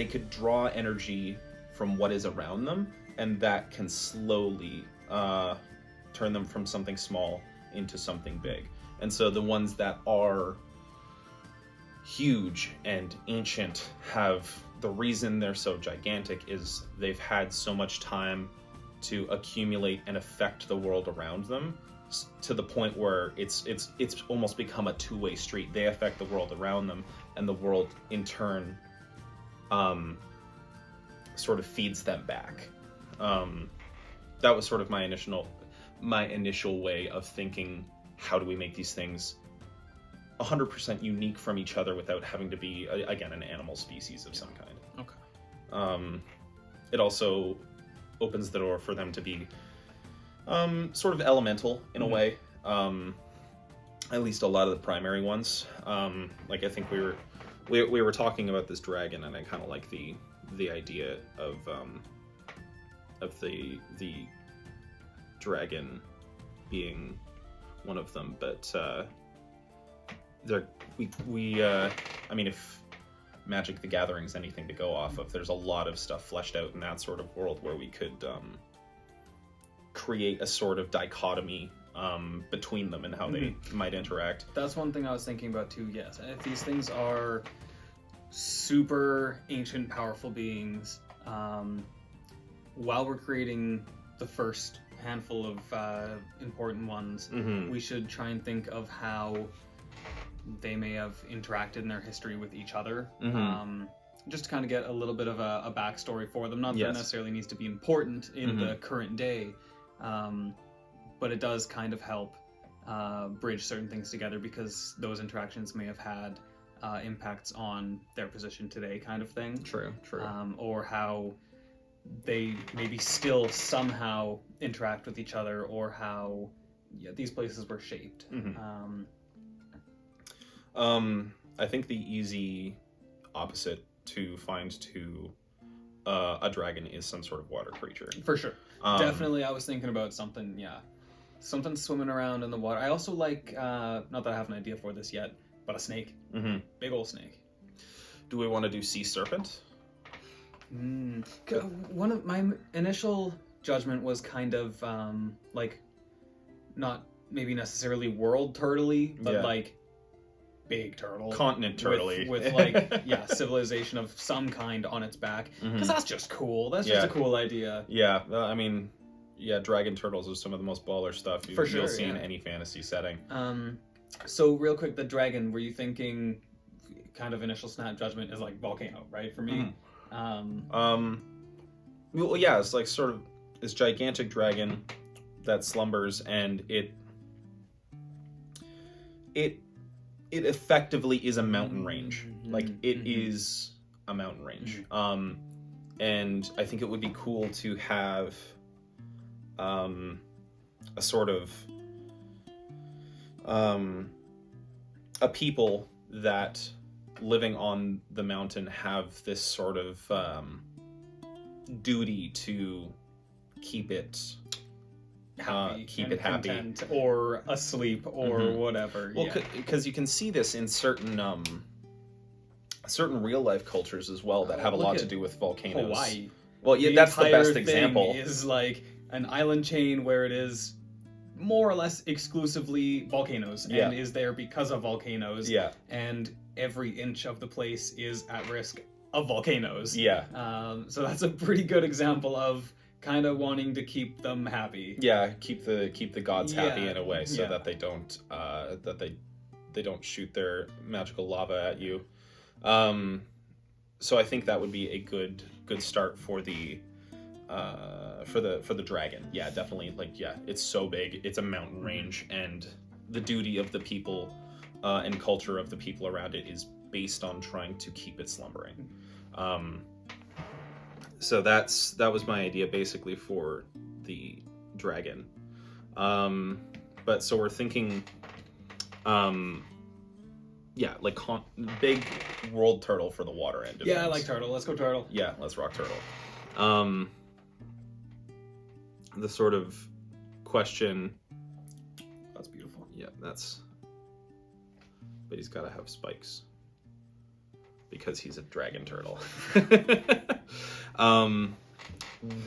could draw energy from what is around them, and that can slowly turn them from something small into something big. And so the ones that are huge and ancient have, the reason they're so gigantic is they've had so much time to accumulate and affect the world around them, to the point where it's almost become a two-way street. They affect the world around them, and the world in turn sort of feeds them back. That was sort of my initial way of thinking, how do we make these things 100% unique from each other without having to be, again, an animal species of some kind. Okay. It also opens the door for them to be sort of elemental in a way. At least a lot of the primary ones. Like, I think we were talking about this dragon, and I kind of like the idea of the dragon being one of them, but I mean, if Magic the Gathering's anything to go off of, there's a lot of stuff fleshed out in that sort of world where we could create a sort of dichotomy between them and how they might interact. That's one thing I was thinking about too, yes. If these things are super ancient, powerful beings, while we're creating the first handful of important ones, we should try and think of how they may have interacted in their history with each other. Just to kind of get a little bit of a backstory for them. Not that it necessarily needs to be important in the current day, but it does kind of help bridge certain things together, because those interactions may have had impacts on their position today, kind of thing. True. Or how they maybe still somehow interact with each other, or how these places were shaped. I think the easy opposite to find to a dragon is some sort of water creature. For sure. Definitely, I was thinking about something swimming around in the water. I also like, not that I have an idea for this yet, but a snake. Big old snake. Do we want to do sea serpent? One of my initial judgment was kind of like not maybe necessarily world turtle-y, but Yeah. like big turtle. Continent turtle-y. With like, yeah, civilization of some kind on its back. Because that's just cool. That's just a cool idea. Yeah, I mean, yeah, dragon turtles are some of the most baller stuff you'll see in yeah. any fantasy setting. So real quick, the dragon, were you thinking kind of initial snap judgment is like volcano, right? For me. Well, yeah, it's like sort of this gigantic dragon that slumbers, and it effectively is a mountain range. Like, it is a mountain range. And I think it would be cool to have a sort of a people that living on the mountain have this sort of duty to keep it happy, keep it happy, content, or asleep, or whatever. Well, because you can see this in certain real life cultures as well that have a lot to do with volcanoes. Hawaii. Well, yeah, that's the best example. Is like an island chain where it is more or less exclusively volcanoes, and is there because of volcanoes. Yeah. And every inch of the place is at risk of volcanoes. Yeah. So that's a pretty good example of kind of wanting to keep them happy. Yeah, keep the gods happy in a way, so Yeah. that they don't they don't shoot their magical lava at you. So I think that would be a good start for the dragon. Yeah, definitely. Like, yeah, it's so big, it's a mountain range, and the duty of the people and culture of the people around it is based on trying to keep it slumbering. So that was my idea basically for the dragon. But so we're thinking, yeah, like big world turtle for the water end of Yeah, I things. like turtle. Let's go turtle. Yeah, let's rock turtle. The sort of question. That's beautiful. Yeah, that's. But he's got to have spikes because he's a dragon turtle.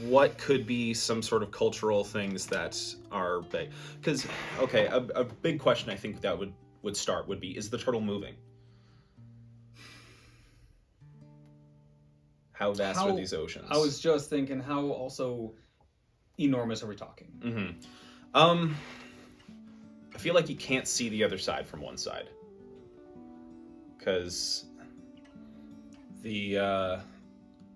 What could be some sort of cultural things that are big? Because, okay, a big question I think that would start would be, is the turtle moving? How vast are these oceans? I was just thinking, how also enormous are we talking? I feel like you can't see the other side from one side. Because the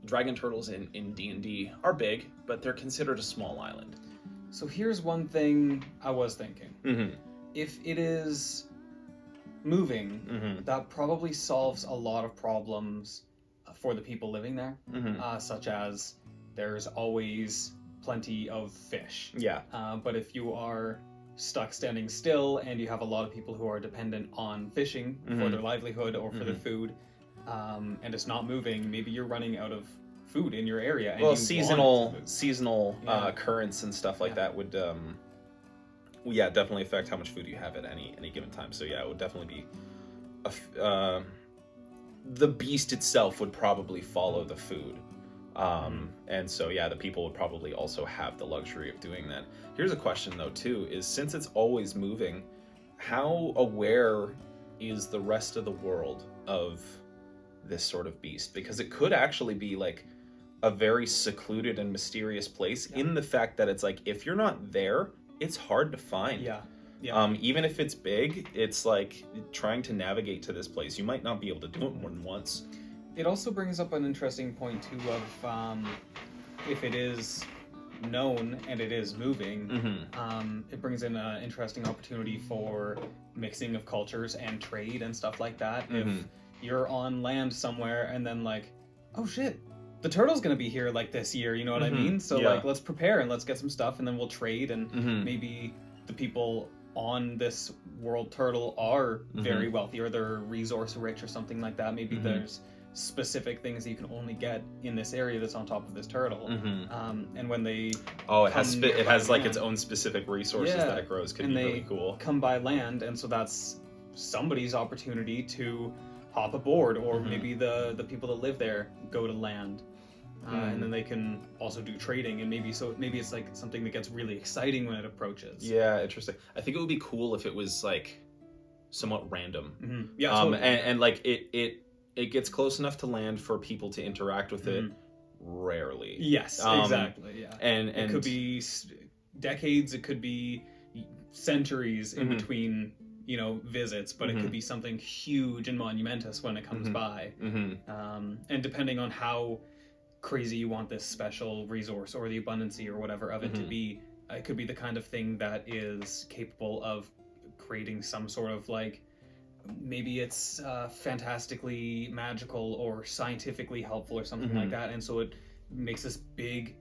dragon turtles in D&D are big, but they're considered a small island. So here's one thing I was thinking. Mm-hmm. If it is moving, that probably solves a lot of problems for the people living there, such as there's always plenty of fish. Yeah. But if you are stuck standing still and you have a lot of people who are dependent on fishing for their livelihood or for their food, and it's not moving, maybe you're running out of food in your area. And Well, you seasonal currents and stuff like that would, definitely affect how much food you have at any given time. So yeah, it would definitely be the beast itself would probably follow the food. And so, yeah, the people would probably also have the luxury of doing that. Here's a question, though, too, is since it's always moving, how aware is the rest of the world of this sort of beast? Because it could actually be, like, a very secluded and mysterious place in the fact that it's, like, if you're not there, it's hard to find. Yeah. Even if it's big, it's, like, trying to navigate to this place. You might not be able to do it more than once. It also brings up an interesting point, too, of if it is known and it is moving, it brings in an interesting opportunity for mixing of cultures and trade and stuff like that. If you're on land somewhere and then like, oh shit, the turtle's gonna be here like this year, you know what I mean? So like, let's prepare and let's get some stuff and then we'll trade, and maybe the people on this world turtle are very wealthy or they're resource rich or something like that. Maybe there's specific things that you can only get in this area that's on top of this turtle. And when they it has like its own specific resources that it grows. Could be really cool. Come by land, and so that's somebody's opportunity to hop aboard, or maybe the people that live there go to land. and then they can also do trading, and maybe it's like something that gets really exciting when it approaches. Yeah, interesting. I think it would be cool if it was like somewhat random. Yeah, totally. And like it gets close enough to land for people to interact with it. Rarely. Yes, exactly. Yeah, and it could be decades, it could be centuries in between, visits, but it could be something huge and monumentous when it comes by. And depending on how crazy you want this special resource or the abundancy or whatever of it to be, it could be the kind of thing that is capable of creating some sort of like, maybe it's fantastically magical or scientifically helpful or something like that, and so it makes this big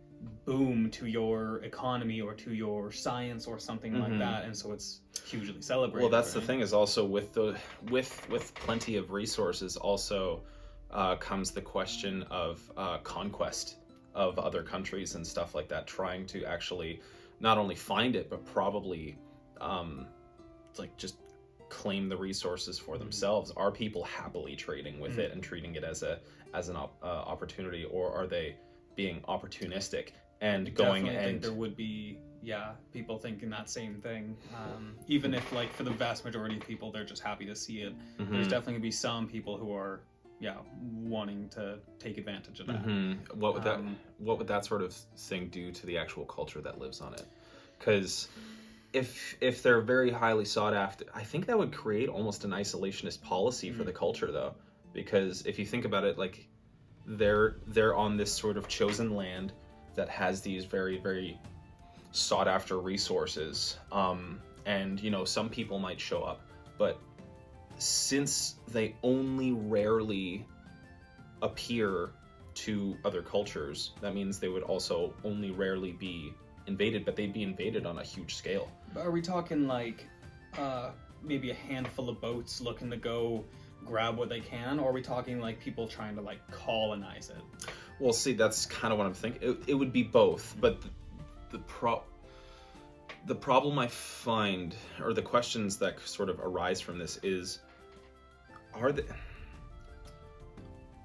boom to your economy or to your science or something like that, and so it's hugely celebrated. Well, that's the thing, is also with plenty of resources also comes the question of conquest of other countries and stuff like that, trying to actually not only find it but probably like just claim the resources for themselves. Are people happily trading with it and treating it as an opportunity, or are they being opportunistic and going? I and think there would be people thinking that same thing, even if like for the vast majority of people they're just happy to see it. There's definitely gonna be some people who are wanting to take advantage of that. What would that sort of thing do to the actual culture that lives on it? Because if they're very highly sought after, I think that would create almost an isolationist policy for the culture, though. Because if you think about it, like they're on this sort of chosen land that has these very, very sought after resources, and some people might show up, but since they only rarely appear to other cultures, that means they would also only rarely be invaded, but they'd be invaded on a huge scale. Are we talking like maybe a handful of boats looking to go grab what they can, or are we talking like people trying to like colonize it? Well, see, that's kind of what I'm thinking. It would be both, but the problem I find, or the questions that sort of arise from this is,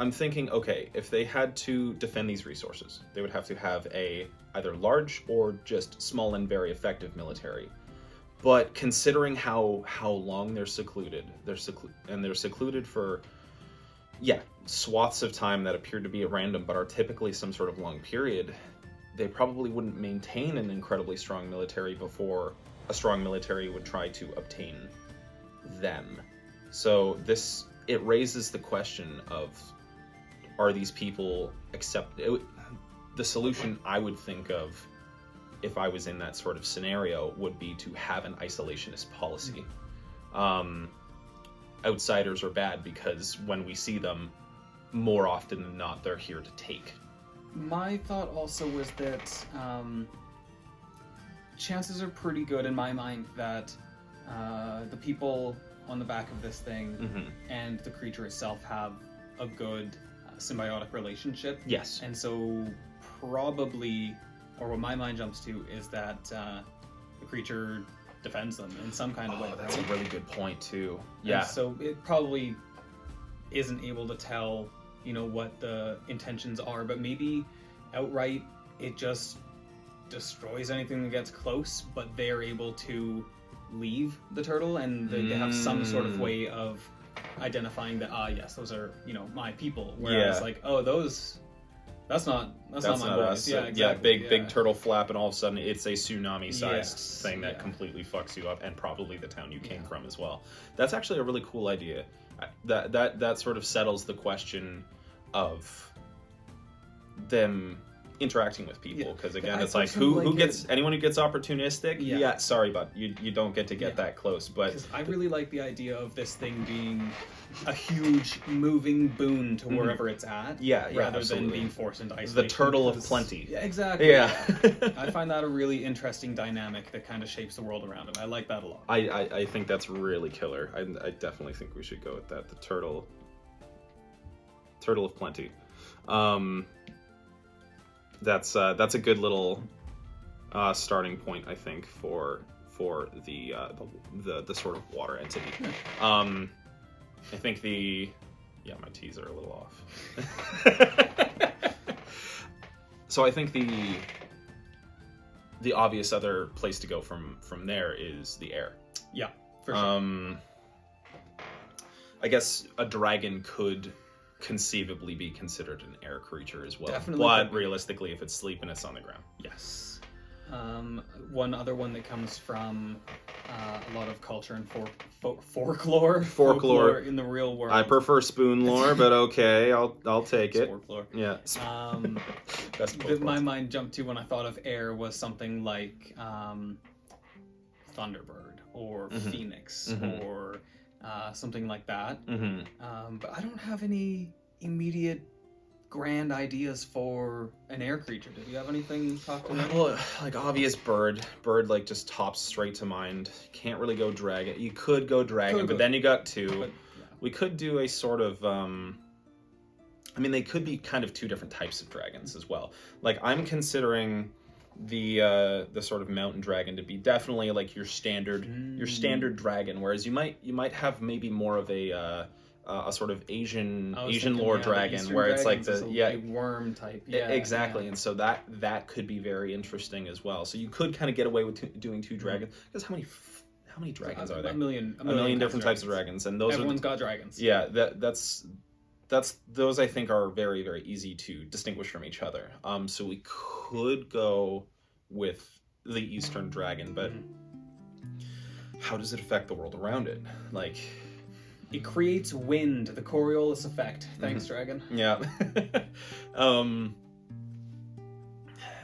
I'm thinking, okay, if they had to defend these resources, they would have to have a either large or just small and very effective military. But considering how long they're secluded for swaths of time that appear to be at random but are typically some sort of long period, they probably wouldn't maintain an incredibly strong military before a strong military would try to obtain them. So it raises the question of, are these people the solution I would think of if I was in that sort of scenario would be to have an isolationist policy. Outsiders are bad because when we see them, more often than not, they're here to take. My thought also was that chances are pretty good in my mind that the people on the back of this thing and the creature itself have a good symbiotic relationship. Yes. And so probably, or what my mind jumps to, is that the creature defends them in some kind of way. That's right? a really good point too. Yeah. And so it probably isn't able to tell, what the intentions are, but maybe outright it just destroys anything that gets close, but they're able to leave the turtle, and they have some sort of way of identifying that, yes, those are, my people. Whereas that's not my boys. Us. Yeah, exactly. Big turtle flap, and all of a sudden it's a tsunami-sized thing that completely fucks you up, and probably the town you came from as well. That's actually a really cool idea. That sort of settles the question of them interacting with people, because again, it's like anyone who gets opportunistic. Yeah, sorry, but you don't get to get that close. But I really like the idea of this thing being a huge moving boon to wherever it's at, rather than being forced into isolation. The turtle of plenty. Yeah, exactly. Yeah. I find that a really interesting dynamic that kind of shapes the world around it. I like that a lot. I think that's really killer. I definitely think we should go with that. The turtle of plenty. That's a good little starting point, I think, for the sort of water entity. I think my T's are a little So I think the obvious other place to go from there is the air. Yeah, for sure. I guess a dragon could conceivably be considered an air creature as well. Definitely But realistically, if it's sleeping, it's on the ground. Yes. One other one that comes from a lot of culture and folklore in the real world. I prefer spoon lore, but okay, I'll take it. Folklore. Yeah. That my mind jumped to when I thought of air was something like Thunderbird or Phoenix or something like that. But I don't have any immediate grand ideas for an air creature. Did you have anything talked about? Well, like obvious bird like just tops straight to mind. Can't really go dragon. You could go dragon, but then you got two. But, yeah. We could do a sort of I mean, they could be kind of two different types of dragons as well. Like I'm considering the sort of mountain dragon to be definitely like your standard dragon, whereas you might have maybe more of a sort of Asian lore dragon, where it's like the worm type. Exactly. And so that could be very interesting as well. So you could kind of get away with doing two dragons, because how many dragons are there? A million different types of dragons, and everyone's got dragons. Yeah, that's those I think are very, very easy to distinguish from each other. So we could go with the Eastern dragon, but how does it affect the world around it? Like, it creates wind, the Coriolis effect. Thanks, dragon. Yeah.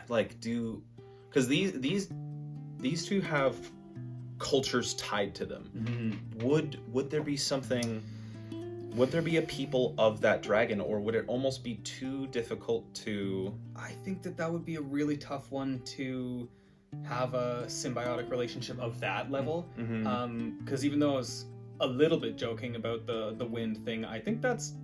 Because these two have cultures tied to them. Would there be something? Would there be a people of that dragon, or would it almost be too difficult to? I think that would be a really tough one to have a symbiotic relationship of that level. Because even though I was a little bit joking about the wind thing, I think that's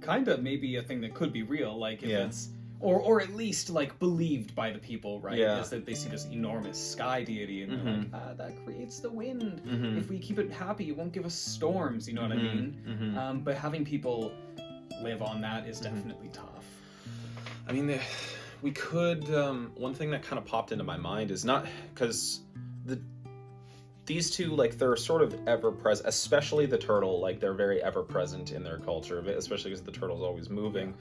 kind of maybe a thing that could be real, like if it's or at least like believed by the people, right? Is that they see this enormous sky deity and they're like, that creates the wind. If we keep it happy, it won't give us storms, you know what I mean? But having people live on that is definitely tough. I mean, we could one thing that kind of popped into my mind is not because these two, like, they're sort of ever-present, especially the turtle, like, they're very ever-present in their culture, especially because the turtle's always moving.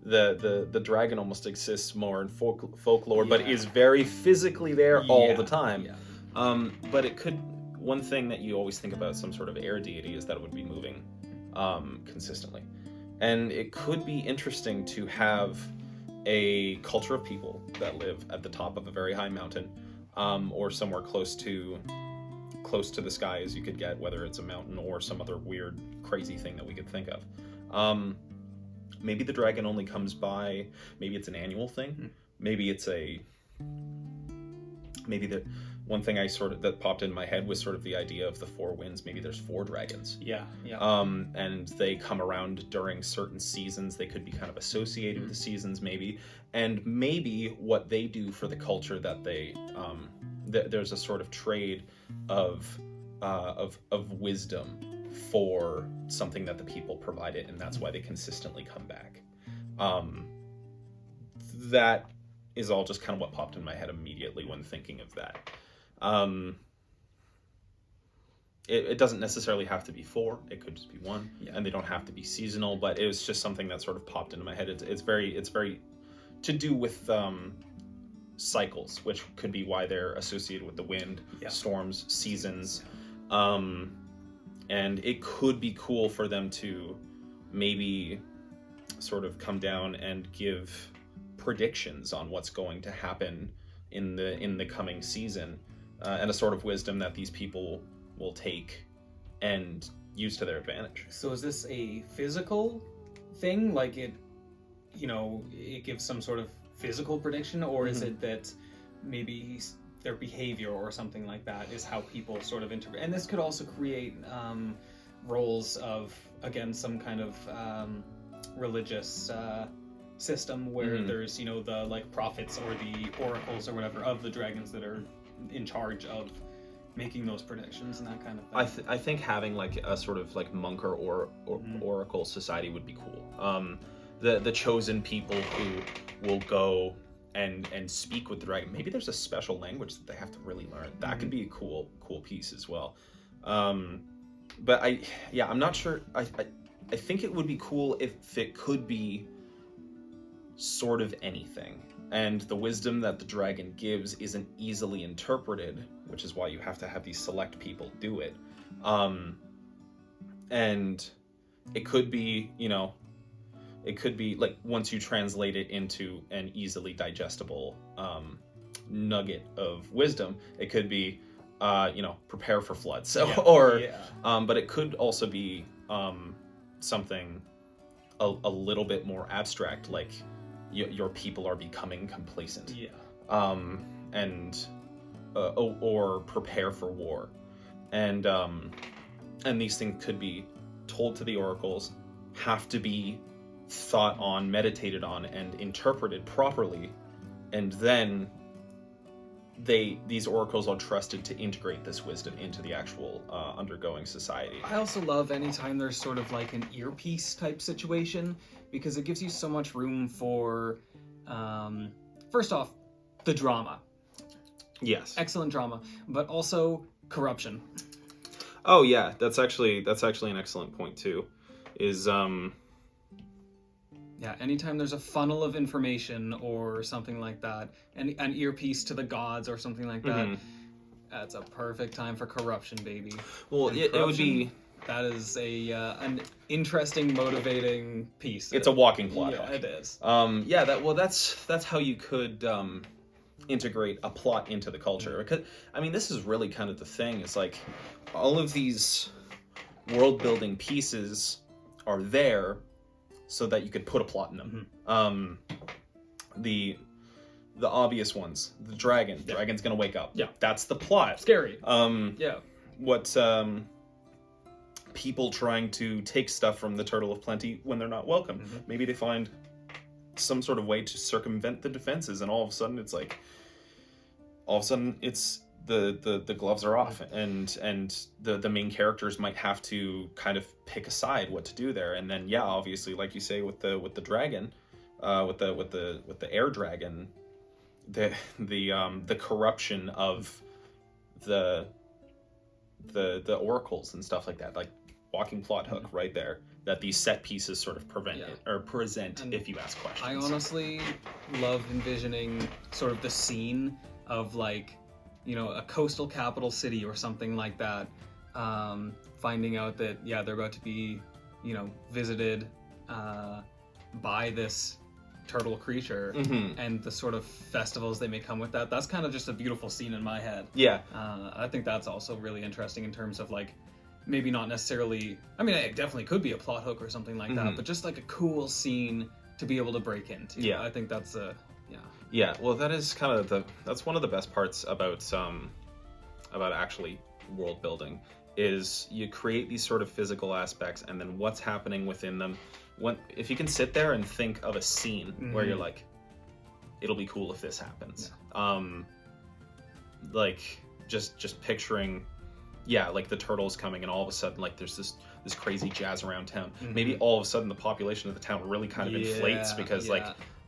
The dragon almost exists more in folklore, but is very physically there all the time. But it could, one thing that you always think about some sort of air deity is that it would be moving consistently. And it could be interesting to have a culture of people that live at the top of a very high mountain, or somewhere close to the sky as you could get, whether it's a mountain or some other weird, crazy thing that we could think of. Maybe the dragon only comes by, maybe it's an annual thing, maybe the one thing that popped in my head was sort of the idea of the four winds. Maybe there's four dragons. And they come around during certain seasons. They could be kind of associated with the seasons, maybe. And maybe what they do for the culture that they there's a sort of trade of wisdom for something that the people provided, and that's why they consistently come back. That is all just kind of what popped in my head immediately when thinking of that. It doesn't necessarily have to be four. It could just be one, and they don't have to be seasonal. But it was just something that sort of popped into my head. It's very to do with cycles, which could be why they're associated with the wind, storms, seasons. And it could be cool for them to maybe sort of come down and give predictions on what's going to happen in the coming season, and a sort of wisdom that these people will take and use to their advantage. So is this a physical thing, like it gives some sort of physical prediction, or is it that maybe their behavior or something like that is how people sort of interpret? And this could also create roles of, again, some kind of religious system where there's the like prophets or the oracles or whatever of the dragons that are in charge of making those predictions and that kind of thing. I think having like a sort of like monk or oracle society would be cool. The chosen people who will go and speak with the dragon. Maybe there's a special language that they have to really learn. That could be a cool piece as well. But I'm not sure. I think it would be cool if it could be sort of anything, and the wisdom that the dragon gives isn't easily interpreted, which is why you have to have these select people do it. And it could be, it could be like once you translate it into an easily digestible nugget of wisdom, it could be prepare for floods. But it could also be something a little bit more abstract, like your people are becoming complacent. Or prepare for war, and these things could be told to the oracles, have to be thought on, meditated on, and interpreted properly, and then these oracles are trusted to integrate this wisdom into the actual undergoing society. I also love anytime there's sort of like an earpiece type situation, because it gives you so much room for, first off, the drama. Yes. Excellent drama, but also corruption. Oh yeah, that's actually an excellent point too. Anytime there's a funnel of information or something like that, and an earpiece to the gods or something like that, that's a perfect time for corruption, baby. Well, it would be... That is an interesting, motivating piece. It's a walking plot. Yeah, it is. That's how you could integrate a plot into the culture. Because this is really kind of the thing. It's like all of these world building pieces are there so that you could put a plot in them. The obvious ones, the dragon. The dragon's gonna wake up. Yeah, that's the plot. Scary. People trying to take stuff from the Turtle of Plenty when they're not welcome. Maybe they find some sort of way to circumvent the defenses, and all of a sudden it's the gloves are off, and the main characters might have to kind of pick a side what to do there. And then obviously, like you say, with the dragon, with the air dragon, the corruption of the oracles and stuff like that, like walking plot hook right there, that these set pieces sort of present and if you ask questions. I honestly love envisioning sort of the scene of like, a coastal capital city or something like that, finding out that they're about to be visited by this turtle creature, and the sort of festivals they may come with that. That's kind of just a beautiful scene in my head. I think that's also really interesting in terms of like, maybe not necessarily, it definitely could be a plot hook or something like that, but just like a cool scene to be able to break into. I think that's well, that is kind of that's one of the best parts about actually world building, is you create these sort of physical aspects, and then what's happening within them. If you can sit there and think of a scene where you're like, it'll be cool if this happens. Like just picturing, like the turtles coming, and all of a sudden like there's this crazy jazz around town. Maybe all of a sudden the population of the town really kind of inflates because like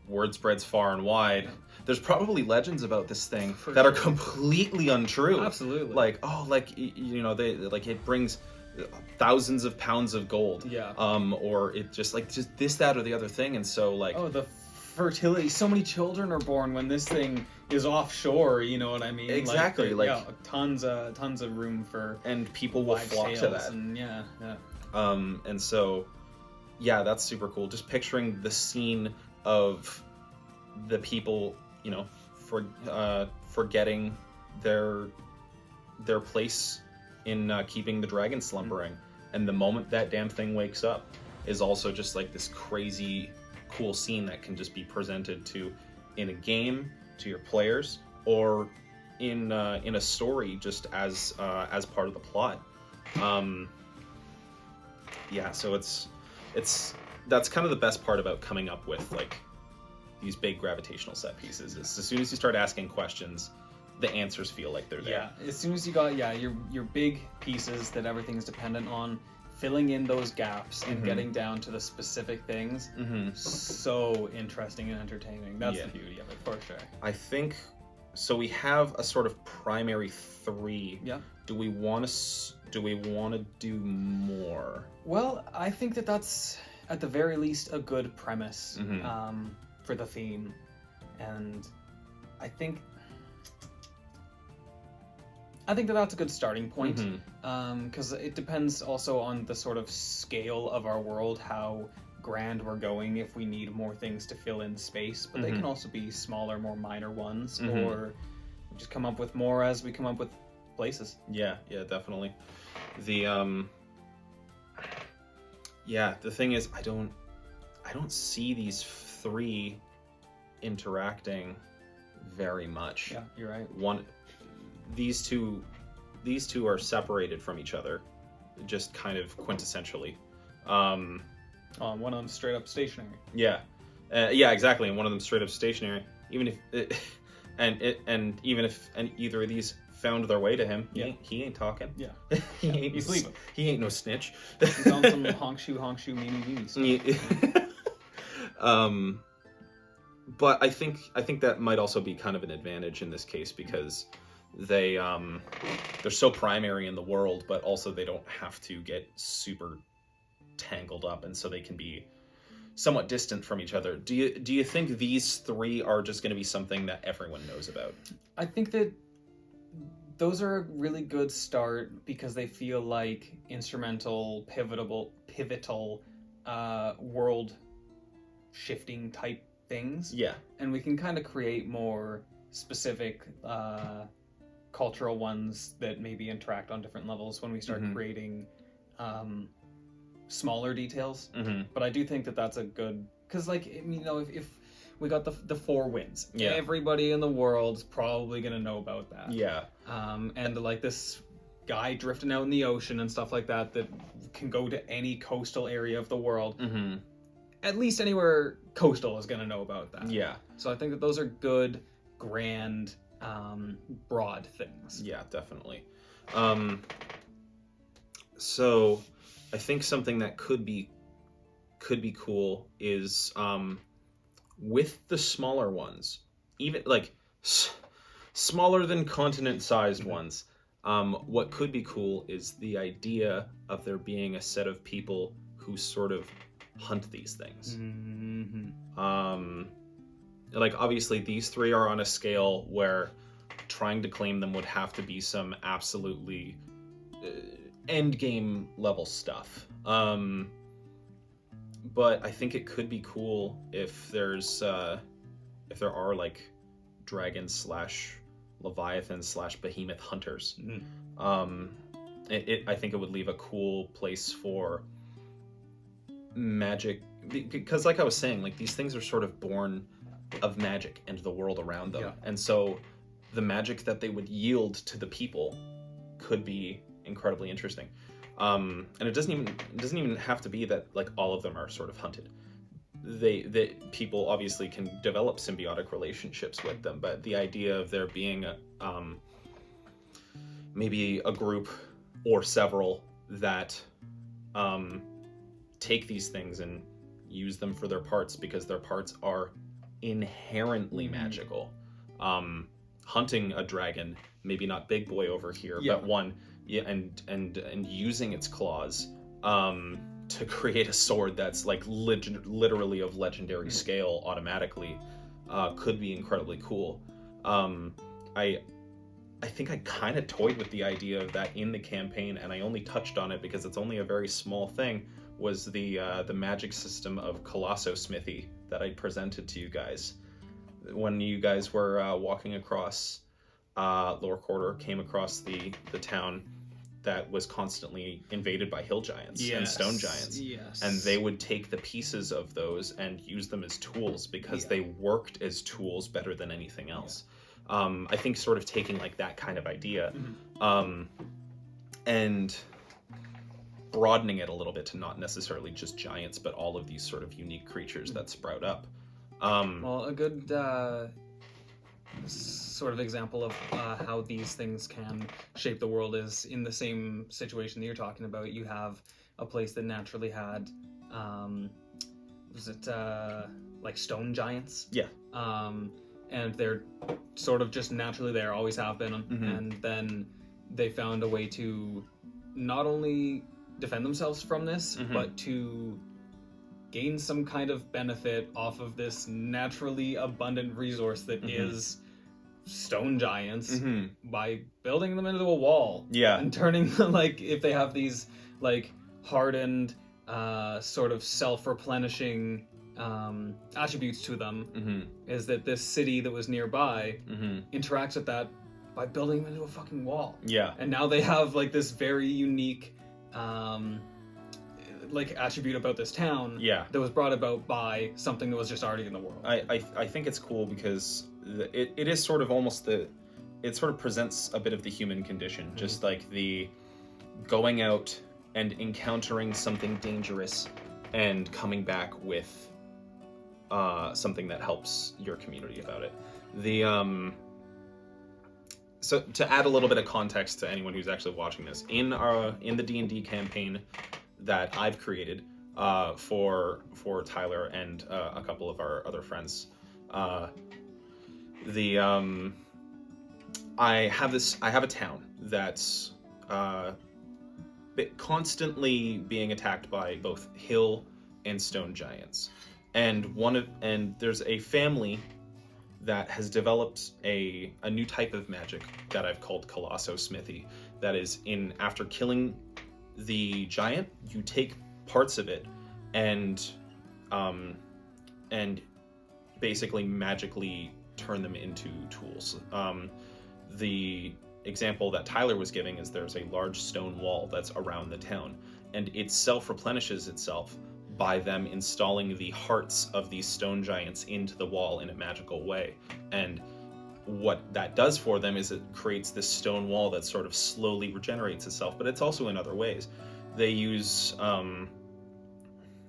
word spreads far and wide. There's probably legends about this thing that are completely untrue. Absolutely. Like, it brings thousands of pounds of gold. Or it just this, that, or the other thing. And so like, the fertility, so many children are born when this thing is offshore, you know what I mean? Exactly. Tons of room for, and people will flock to that. And and so that's super cool. Just picturing the scene of the people, forgetting their place in keeping the dragon slumbering, and the moment that damn thing wakes up is also just like this crazy cool scene that can just be presented in a game to your players, or in a story just as part of the plot. So that's kind of the best part about coming up with like these big gravitational set pieces, is as soon as you start asking questions, the answers feel like they're there. As soon as you got your big pieces that everything's dependent on filling in those gaps and Mhm. getting down to the specific things, so interesting and entertaining. That's Yeah. the beauty of it, for sure. I think so. We have a sort of primary 3. Yeah. Do we want to do more? Well, I think that that's at the very least a good premise Mhm. for the theme, and I think that that's a good starting point, because it depends also on the sort of scale of our world, how grand we're going, if we need more things to fill in space, but they can also be smaller, more minor ones, or just come up with more as we come up with places. Yeah, definitely. The the thing is, I don't see these 3 interacting very much. Yeah, you're right. These two are separated from each other, just kind of quintessentially. One of them straight up stationary. Yeah, exactly. And one of them straight up stationary. Even if and even if either of these found their way to him, he ain't talking. Yeah, he's leaving. He ain't no snitch. He's on some honk shoe, meanie stuff. But I think that might also be kind of an advantage in this case, because they're so primary in the world, but also they don't have to get super tangled up, and so they can be somewhat distant from each other. Do you think these 3 are just going to be something that everyone knows about? I think that those are a really good start, because they feel like instrumental, pivotal world shifting type things. Yeah. And we can kind of create more specific cultural ones that maybe interact on different levels when we start creating smaller details. But I do think that that's a good, because like, you know, if we got the 4 winds, everybody in the world's probably gonna know about that. Yeah. And like this guy drifting out in the ocean and stuff like that can go to any coastal area of the world. At least anywhere coastal is gonna know about that. Yeah. So I think that those are good, grand, broad things. Yeah, definitely. So I think something that could be cool is with the smaller ones, even like smaller than continent-sized ones. What could be cool is the idea of there being a set of people who sort of hunt these things. Like obviously these 3 are on a scale where trying to claim them would have to be some absolutely end game level stuff. But I think it could be cool if there are like dragon / leviathan / behemoth hunters. I think it would leave a cool place for magic, because like I was saying, like these things are sort of born of magic and the world around them, and so the magic that they would yield to the people could be incredibly interesting. And it doesn't even have to be that like all of them are sort of hunted. They people obviously can develop symbiotic relationships with them, but the idea of there being maybe a group or several that take these things and use them for their parts, because their parts are inherently magical. Hunting a dragon, maybe not big boy over here, but one, and using its claws to create a sword that's like literally of legendary scale automatically, could be incredibly cool. I think I kind of toyed with the idea of that in the campaign, and I only touched on it because it's only a very small thing, was the magic system of Colossosmithy that I presented to you guys. When you guys were walking across Lower Quarter, came across the town that was constantly invaded by hill giants and stone giants. And they would take the pieces of those and use them as tools, because they worked as tools better than anything else. I think sort of taking like that kind of idea and broadening it a little bit to not necessarily just giants, but all of these sort of unique creatures that sprout up. Well, a good sort of example of how these things can shape the world is in the same situation that you're talking about. You have a place that naturally had, was it like stone giants? Yeah. And they're sort of just naturally there, always have been. And then they found a way to not only defend themselves from this, but to gain some kind of benefit off of this naturally abundant resource that is stone giants by building them into a wall. Yeah. And turning them, like, if they have these like hardened sort of self-replenishing attributes to them, is that this city that was nearby interacts with that by building them into a fucking wall. Yeah. And now they have like this very unique like attribute about this town that was brought about by something that was just already in the world. I think it's cool because it is sort of almost it sort of presents a bit of the human condition, just like the going out and encountering something dangerous and coming back with something that helps your community about it. So to add a little bit of context to anyone who's actually watching this, in the D&D campaign that I've created for Tyler and a couple of our other friends, I have a town that's constantly being attacked by both hill and stone giants, and there's a family that has developed a new type of magic that I've called Colosso Smithy. That is, after killing the giant, you take parts of it and basically magically turn them into tools. The example that Tyler was giving is there's a large stone wall that's around the town, and it self-replenishes itself by them installing the hearts of these stone giants into the wall in a magical way. And what that does for them is it creates this stone wall that sort of slowly regenerates itself, but it's also in other ways. They use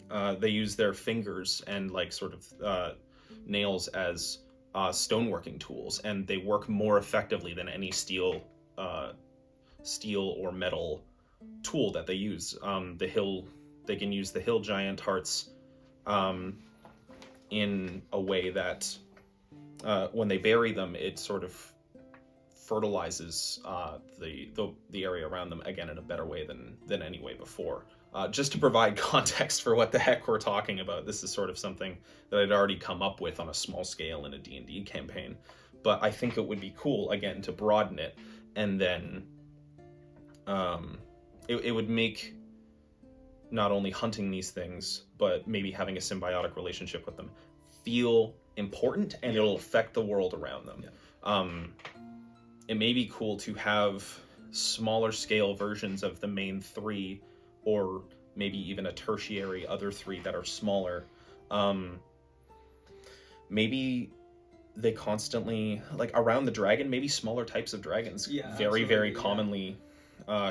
their fingers and like sort of nails as stoneworking tools, and they work more effectively than any steel or metal tool that they use. They can use the hill giant hearts in a way that when they bury them, it sort of fertilizes the area around them again in a better way than any way before. Just to provide context for what the heck we're talking about, this is sort of something that I'd already come up with on a small scale in a D&D campaign, but I think it would be cool, again, to broaden it, and then it would make not only hunting these things, but maybe having a symbiotic relationship with them feel important, and it'll affect the world around them. It may be cool to have smaller scale versions of the main three, or maybe even a tertiary other three that are smaller. Maybe they constantly, like around the dragon, maybe smaller types of dragons very commonly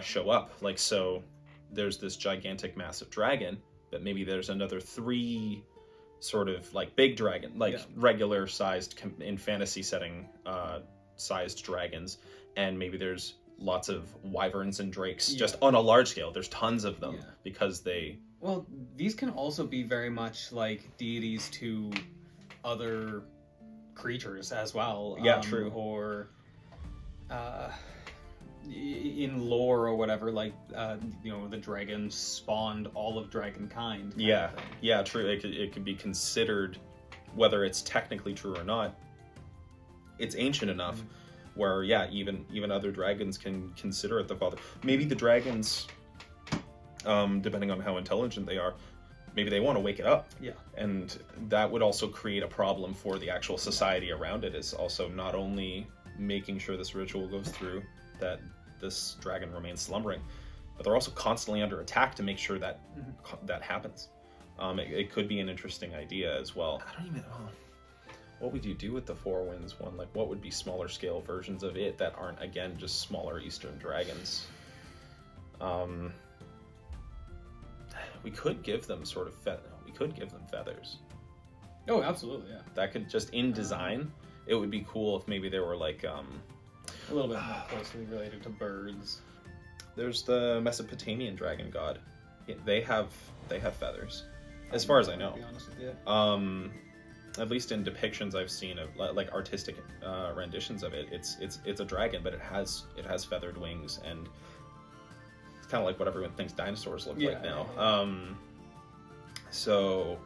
show up. Like, so there's this gigantic massive dragon, but maybe there's another three sort of like big dragon, like regular sized in fantasy setting sized dragons, and maybe there's lots of wyverns and drakes just on a large scale. There's tons of them because these can also be very much like deities to other creatures as well. True. Or in lore or whatever, like the dragon spawned all of dragonkind. True. It could be considered, whether it's technically true or not, it's ancient enough where even other dragons can consider it the father. Maybe the dragons, depending on how intelligent they are, maybe they want to wake it up. And that would also create a problem for the actual society around it, is also not only making sure this ritual goes through, that this dragon remains slumbering, but they're also constantly under attack to make sure that that happens. It could be an interesting idea as well. I don't even know. What would you do with the Four Winds one? Like, what would be smaller scale versions of it that aren't, again, just smaller Eastern dragons? We could give them sort of feathers. Oh, absolutely, yeah. That could just, in design, it would be cool if maybe they were like a little bit more closely related to birds. There's the Mesopotamian dragon god. They have feathers, as far as I know. To be honest with you. At least in depictions I've seen of like artistic renditions of it, it's a dragon, but it has feathered wings, and it's kind of like what everyone thinks dinosaurs look like now. Yeah. So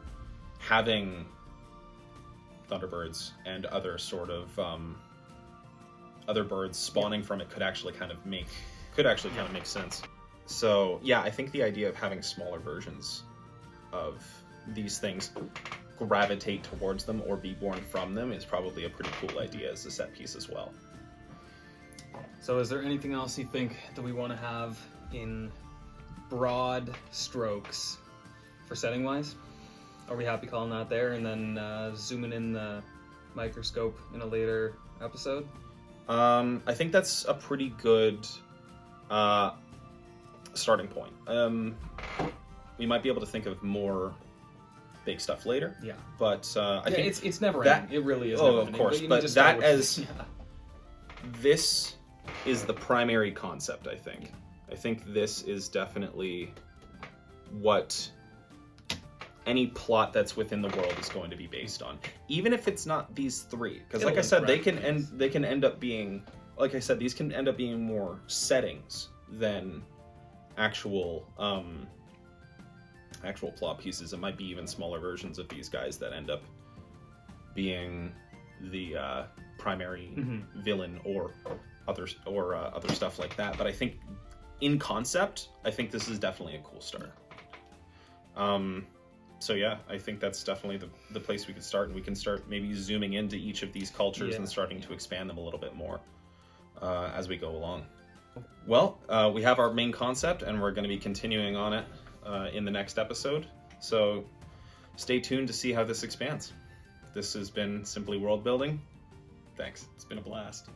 having thunderbirds and other sort of other birds spawning from it could actually kind of make sense. So yeah, I think the idea of having smaller versions of these things gravitate towards them or be born from them is probably a pretty cool idea as a set piece as well. So is there anything else you think that we want to have in broad strokes for setting wise? Are we happy calling that there and then zooming in the microscope in a later episode? I think that's a pretty good starting point. We might be able to think of more big stuff later. Yeah. But I think it's never that, ending. It really is. Oh, never of ending. course. You need But to start that with- as this is the primary concept, I think. I think this is definitely what any plot that's within the world is going to be based on, even if it's not these three. Because, like I said, they can end up being, like I said, these can end up being more settings than actual plot pieces. It might be even smaller versions of these guys that end up being the primary villain or other stuff like that. But I think in concept, I think this is definitely a cool start. So yeah, I think that's definitely the place we could start, and we can start maybe zooming into each of these cultures and starting to expand them a little bit more as we go along. Well, we have our main concept, and we're going to be continuing on it in the next episode. So stay tuned to see how this expands. This has been Simply World Building. Thanks. It's been a blast.